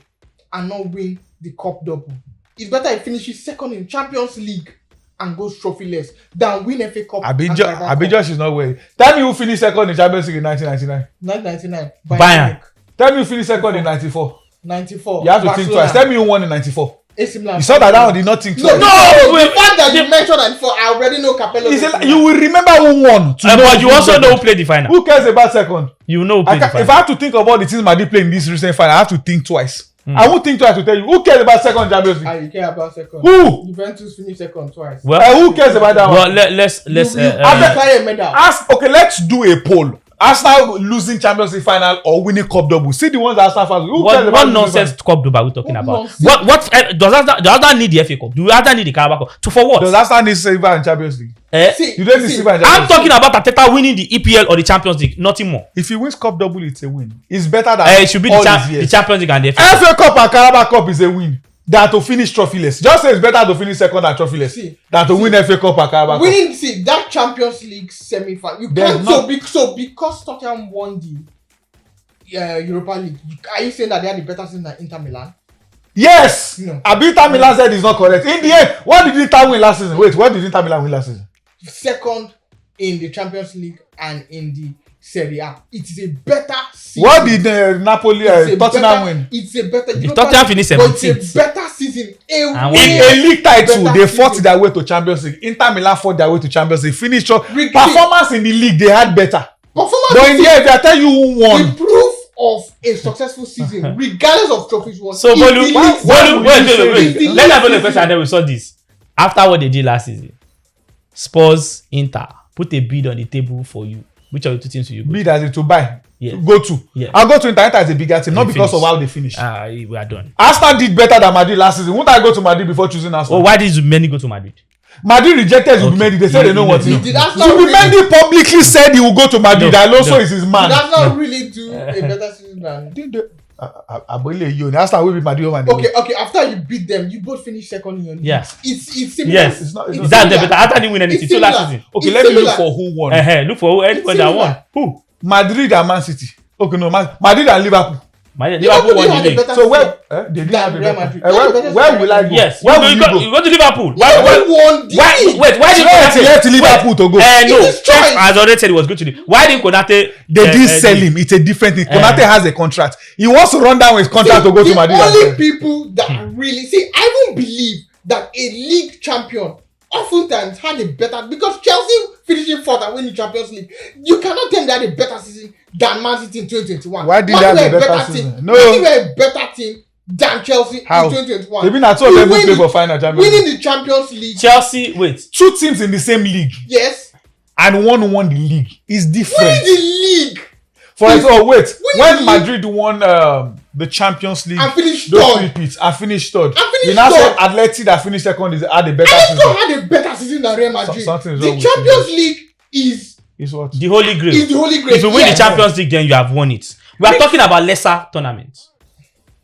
and not win the cup double. It's better he finishes second in Champions League and goes trophyless than win FA Cup. Abidjan is not well. Tell me who finished second in Champions League in 1999. 1999. Bayern. Tell me who finished second in 94. 94. You have to think twice. Tell me who won in 94. AC Milan. You saw that one did not think twice. No, the fact that you mentioned 94, I already know Capello. You will remember who won. But you also know who played the final. Who cares about second? You know who played the final. If I have to think about the teams Madrid played in this recent final, I have to think twice. I won't think twice to tell you. Who cares about second Champions League? You care about second. Who? Juventus finished second twice. Well, who cares about that one? Well, let's Okay, let's do a poll. Arsenal losing Champions League final or winning cup double. See the ones that Arsenal fans. What nonsense cup double are we talking about? What does Arsenal need the FA Cup? Do Arsenal need the Carabao Cup? For what? Does Arsenal need silver and Champions League? You don't need silver and Champions League. I'm talking about Arteta winning the EPL or the Champions League, nothing more. If he wins cup double, it's a win. It's better than it should be the Champions League and the FA Cup and Carabao Cup is a win. Than to finish trophyless. Just say it's better to finish second than trophyless than to win FA Cup and Carabao Cup. Winning, that Champions League semi-final. You can't so because Tottenham won the Europa League. Are you saying that they had the better season than Inter Milan? Yes. No. Inter Milan said it's not correct. In the end, what did Inter win last season? Wait, what did Inter Milan win last season? Second in the Champions League and in the Serie A. It is a better season. What did Napoli Tottenham win? It's a better. Tottenham finished 17th. It's a better season. In a league title, they fought their way to Champions League. Inter Milan fought their way to Champions League. Finished performance in the league, they had better. But in the end, if I tell you who won, the proof of a successful season, regardless of trophies, was. So, wait. Let's have a question, and then we saw this. After what they did last season, Spurs, Inter put a bid on the table for you. Which of the two teams will you go? Bid as to buy. Yes. Go to. Yeah. I'll go to Inter as a bigger team, not because finished. of how they finished. We are done. Arsenal did better than Madrid last season. Won't I go to Madrid before choosing Arsenal? Well, why did Zubimendi go to Madrid? Madrid rejected Zubimendi. They said they know what to do. Zubimendi publicly said he will go to Madrid. Alonso is his man. Did Arsenal really do a better season than? Arsenal will beat Madrid. Okay. After you beat them, you both finish second in your league. Yes. It's similar. Yes. It's not. Is that the better? Arsenal didn't win anything till last season. Okay, let me look for who won. Look for who anyone that won. Who? Madrid and Man City. Okay, no, Madrid and Liverpool. Liverpool won the league. So where they didn't have Real Madrid. Where will I go? Yes. Where will you go? You go to Liverpool. Why won the league? Why did Konate left Liverpool to go? No, as already said, he was good to the. Why didn't Konate? They didn't sell him. It's a different thing. Konate has a contract. He wants to run down his contract to go to Madrid. The only people that really I don't believe that a league champion oftentimes had a better, because Chelsea finishing fourth and winning Champions League. You cannot tell me they had a better season than Man City in 2021. Why did they have a better season? No. Man City were a better team than Chelsea in 2021. They've been at 12 level play for final Champions League. Winning the Champions League. Chelsea, wait. Two teams in the same league. Yes. And one won the league. It's different. Winning the league. For example, when Madrid won the Champions League, and finished those third. repeats and finished third. You now say Atleti that finished second had a better season. Atletico had a better season than Real Madrid. The Champions League is what? The Holy Grail. Is the Holy Grail. If you win the Champions League, then you have won it. We are talking about lesser tournaments.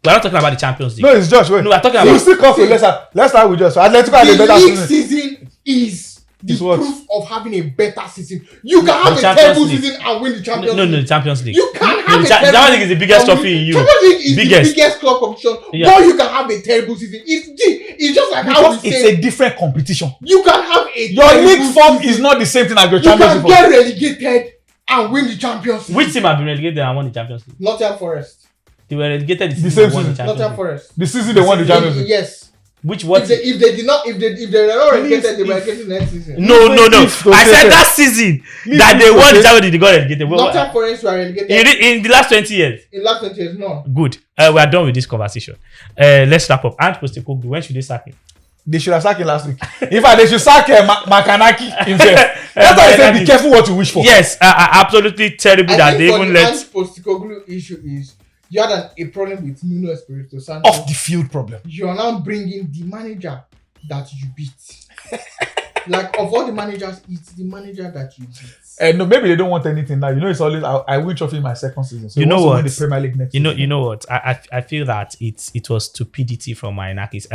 We are not talking about the Champions League. No, it's Josh. Wait. No, we are talking about. You still come for lesser. Let's start with Josh. Atletico had a better season. The league season season is the It's what? proof of having a better season. You can have a Champions terrible League. season and win the Champions No, League. the Champions League. You can No, have the a Champions terrible League is the biggest and trophy in you. Champions League is Biggest. the biggest club competition, Yeah. but you can have a terrible season. It's just like how we Because it's say a different competition. you can have a Your terrible league form season. is not the same thing as your You Champions can League form. get relegated and win the Champions League. Which team have been relegated and won the Champions League? Nottingham Forest. They were relegated The the same season they won the season. Champions Nottingham League. Forest. The season they won the Champions League. Yes. Which what? If they were not relegated, they were If- relegated next season. No. If I said rotated. that season If that they won the rotated. Champions League, they got relegated. Well, Nottingham Forest were relegated in the last 20 years. in last 20 years. No. Good. We are done with this conversation. Let's wrap up. Ant Postecoglou, when should they sack him? They should have sacked him last week. In fact, they should sack Makanaki himself. That's why I said be careful what you wish for. Yes, absolutely terrible that I they think for even the let. Postecoglou issue is you had a problem with Nuno Espirito Santo. Off the field problem. You are now bringing the manager that you beat. Like of all the managers, it's the manager that you beat. No, maybe they don't want anything now. You know, it's always I win trophy in my second season. So You he know wants to what? win the Premier League next season. You know what? I feel that it was stupidity from Mainakis.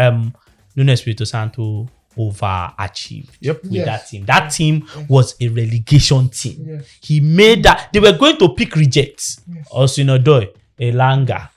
Nuno Espirito Santo overachieved Yep. with Yes. that team. That team was a relegation team. Yes. He made that they were going to pick rejects. Yes. Osinodoy, Elanga,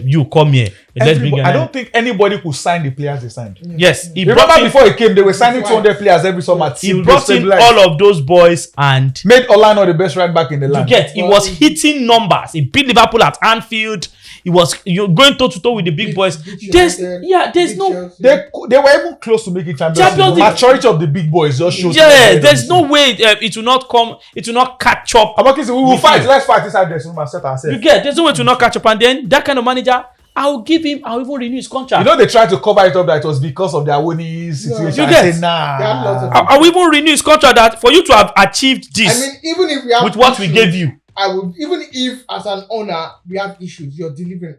you come here. Let's bring your I name. don't think anybody could sign the players they signed. Yes, he Remember brought in, before he came, they were signing Right. 200 players every summer. he till they brought in stabilize. all of those boys and Made Orlando the best right back in the you land. get he was hitting numbers. He beat Liverpool at Anfield. He was going toe to toe with the big boys. There's no They were even close to making Champions Champions League. League. Maturity of the big boys just shows. yeah. There's no way it will not come. It will not catch up. I'm okay, so we will With fight. you. Let's fight inside dressing room and set ourselves. You get there's no way to not catch up. And then that kind of manager, I'll even renew his contract. You know they tried to cover it up that it was because of their winning situation. You I get- said, They had lots of- nah. I will even renew his contract that for you to have achieved this I mean, even if we have with what we issues, gave you. I would, even if as an owner we have issues, you're delivering.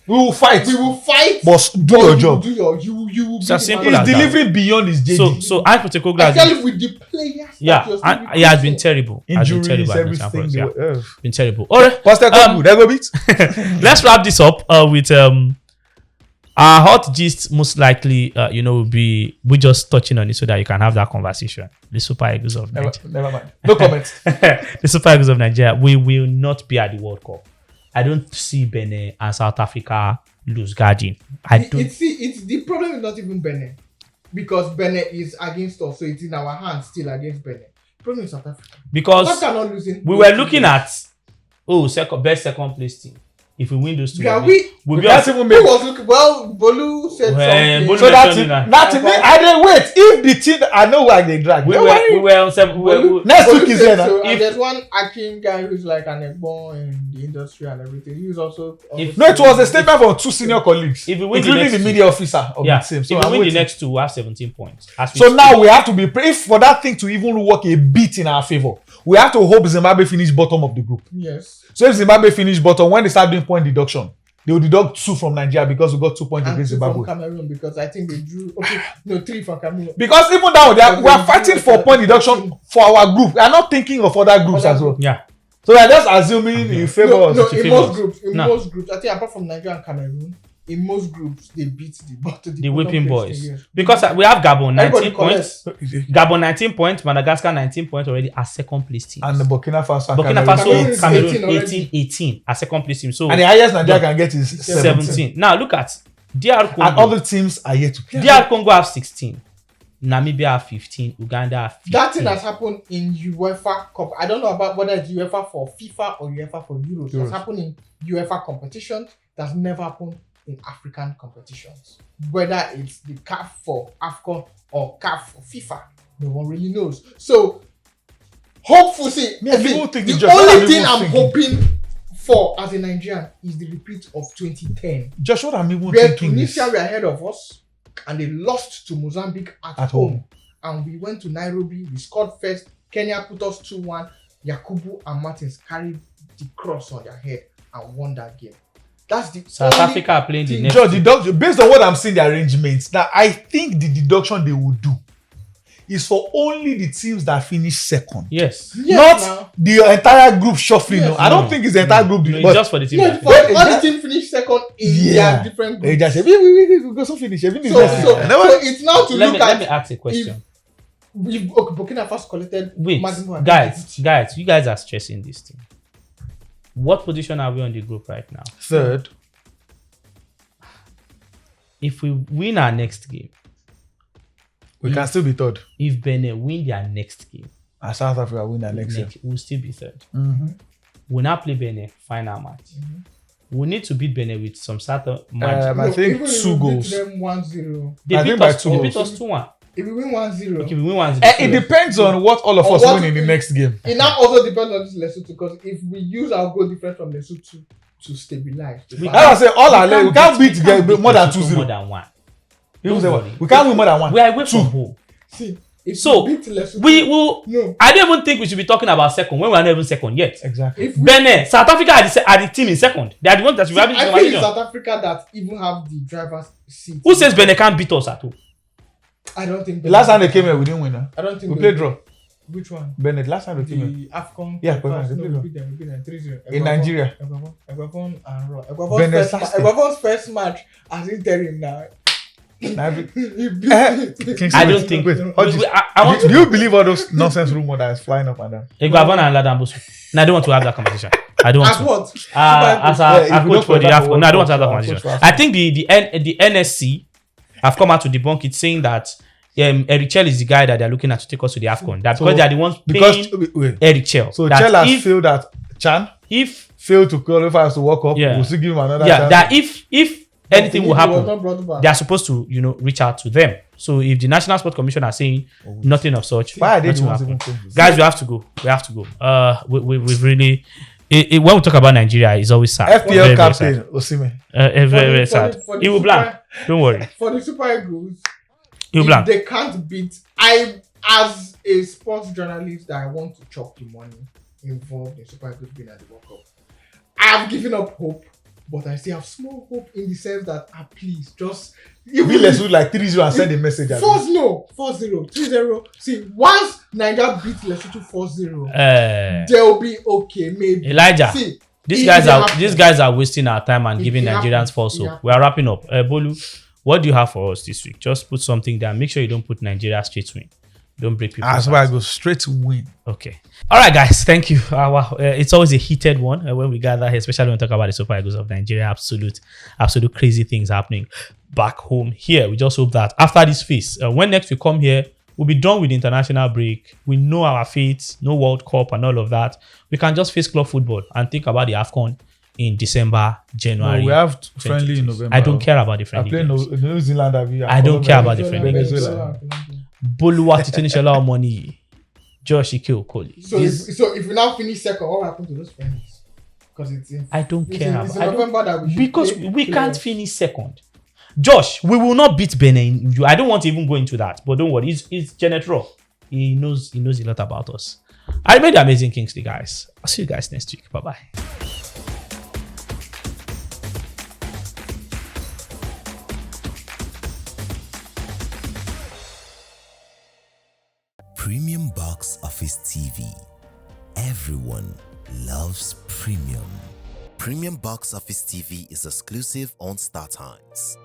We will fight. We will fight. But do but your you job. will do your. You will. It's be as the simple manager. as He's that. delivering beyond his JD. So I Postecoglou has been, Especially with the players. yeah, that you're still and he has been recruiting. terrible. Has been Injuries, terrible at everything. Nottingham They Forest, yeah. were- Been terrible. All right. Postecoglou, they go beat. Let's wrap this up with our hot gist. Most likely, will be we just touching on it so that you can have that conversation. The Super Eagles of Never, Nigeria. never mind. No comments. The Super Eagles of Nigeria. We will not be at the World Cup. I don't see Benin and South Africa lose guarding. I don't. It's the problem is not even Benin, because Benin is against us, so it's in our hands still against Benin. Problem is South Africa. Because South Africa not losing. we were looking at best second place team. If we win those two, Yeah, we'll We be can't on- even Who make. was looking? Well, Bolu said Well, something. Bolu So that's mentioned it. that. That's it. I didn't wait. If the team, I know why they drag. we Don't were worry. on seven. Next Bolu week is said there. so, Now. and there's one Akin guy who's like an Egbon in the industry and everything. He was also. If- No, it was a statement from two senior colleagues, If we win the including next the two- media officer of Yeah, the team. if So we I'm win the waiting. next two, we have 17 points. As we So speak. now we have to be if for that thing to even work a bit in our favor. We have to hope Zimbabwe finish bottom of the group. Yes. So if Zimbabwe finish bottom, when they start doing point deduction, they will deduct 2 from Nigeria because we got 2 points And against 2 from Zimbabwe. Cameroon, because I think they drew. Okay, no, 3 from Cameroon. Because even now we are fighting for point deduction for our group. We are not thinking of other groups as well. Yeah. So we are just assuming in favor No, of no, to in favor most us. groups, No. most groups, I think apart from Nigeria and Cameroon, in most groups they beat the bottom. The whipping bottom place boys. thing, yes. Because we have Gabon 19 Everybody points. collects. Gabon 19 points. Madagascar 19 points already as second place team. and the Burkina Faso. and Burkina Cameroon. Cameroon Faso, is Cameroon 18 already. 18 as second place team. So And the highest Nigeria can get is 17. 17. Now look at DR And Congo. other teams are yet to play. DR Congo have 16. Namibia have 15. Uganda have 15. That thing has happened in UEFA Cup. I don't know about whether it's UEFA for FIFA or UEFA for Euros. It's happened in UEFA competitions. That's never happened in African competitions. Whether it's the CAF for AFCON or CAF for FIFA, no one really knows. So, hopefully, see, Me, I people think it's the just what only I'm thing even I'm thinking. hoping for as a Nigerian is the repeat of 2010. Just what I'm even Where thinking is, Tunisia were ahead of us and they lost to Mozambique at home. And we went to Nairobi, we scored first. Kenya put us 2-1. Yakubu and Martins carried the cross on their head and won that game. That's the South only Africa are playing the thing- next. George, deduction, based on what I'm seeing, the arrangements, that I think the deduction they will do is for only the teams that finish second. Yes. Yes, Not now. the entire group shuffling. Yes, no. I don't no. think it's the entire group. No, it's but just for the team. No, that for finish. all the team finished second in their different they groups. just say, we go so finish. So it's now to let look me at ask a question. Burkina Faso collected Wait, maximum. guys, you guys are stressing this thing. What position are we on the group right now? Third. If we win our next game, We can still be third. if Benin win their next game, And South Africa win the next year. we'll still be third. Mm-hmm. We'll now play Benin final match. We need to beat Benin with some sort of I magic. think even if 2 we goals. beat them 1-0. They I beat think by us. 2 They goals. beat us 2-1. If we win 1-0, Okay, we win 1-0. It depends on what all of Or us what win in the we- next game. it now also depends on this Lesotho because if we use our goal difference from Lesotho to stabilize, We I was say all our can't we can't beat we can't more than Lesotho 2-0. More than 1. You say Don't what? worry. We can't win more than 1. We are away from home. see, if So, we beat Lesotho, We will. no, I don't even think we should be talking about second when we are not even second yet. Exactly. if we, Benin, South Africa are the team in second. They are the ones that should have I this feel it's competition. South Africa that even have the driver's seat. Who says Benin can't beat us at all? I don't think. The last time they came here, we didn't win. Huh? I don't think We they- played draw. Which one? Bennett, last time they came here. The AFCON. Yeah, qualifiers. they No, played we beat them 3-0. In Nigeria. Egbafon and Raw. Benin last time. Egbafon's first match as interim now. Now, He beat- I don't think. Wait, I want do you believe all those nonsense rumors that is flying up and down? Egbafon and Ladambosu. No, I don't want to have that conversation. I don't want As to. what? As Yeah, a if you coach don't for the qualify for AFCON. No, I don't want to have that World Cup, conversation. coach for I think the NSC have come out to debunk it, saying that Eric Chell is the guy that they're looking at to take us to the AFCON. That because So, they are the ones Because paying wait, Eric Chell. so That Chell has if- failed at Chan, if failed to qualify us to World Cup. Yeah. We'll still give him another yeah, chance. that if anything will He was happen, not brought back. they are supposed to reach out to them. So if the National Sports Commission are saying nothing of such, Why are they nothing the will ones happen. even playing this? Guys, we have to go. We have to go. We've really. When we talk about Nigeria, it's always sad. FPL Very, very captain sad. Osimhen. Very, very For sad. the- for the He will blank. Don't worry. For the Super Eagles, He will if blank. they can't beat, as a sports journalist, that I want to chop the money involved in Super Eagles being at the World Cup. I have given up hope, but I still have small hope in the sense that, please, just We let's do like 3-0 and send a message. at Force no 4-0 3-0. See, once Nigeria beat Lesotho 4-0, they'll be okay. Maybe Elijah, See, these if guys it are happens- wasting our time and If giving it Nigerians happens, false it hope. happens. We are wrapping up. Bolu, what do you have for us this week? Just put something there. Make sure you don't put Nigeria straight win. Don't break people. That's why I go straight to win. Okay. All right, guys. Thank you. Wow. It's always a heated one when we gather here, especially when we talk about the Super Eagles of Nigeria. Absolute crazy things happening back home here. We just hope that after this phase, when next we come here, we'll be done with the international break. We know our fate, no World Cup and all of that. We can just face club football and think about the AFCON in December, January. No, we have friendly in November. I don't care about the I friendly play games. New Zealand. I don't care about the friendly games. Venezuela. Boluwa Titunishola Omoni, Josh Ike Okoli. So if we now finish second, what happened to those friends? Because it's in I don't care. It's in I don't- November that we should because play we can't playoffs. finish second. Josh, we will not beat Benin. I don't want to even go into that, but don't worry. It's Janet Raw. He knows a lot about us. I made the amazing Kingsley, guys. I'll see you guys next week. Bye bye. Premium Box Office TV. Everyone loves premium. Premium Box Office TV is exclusive on StarTimes.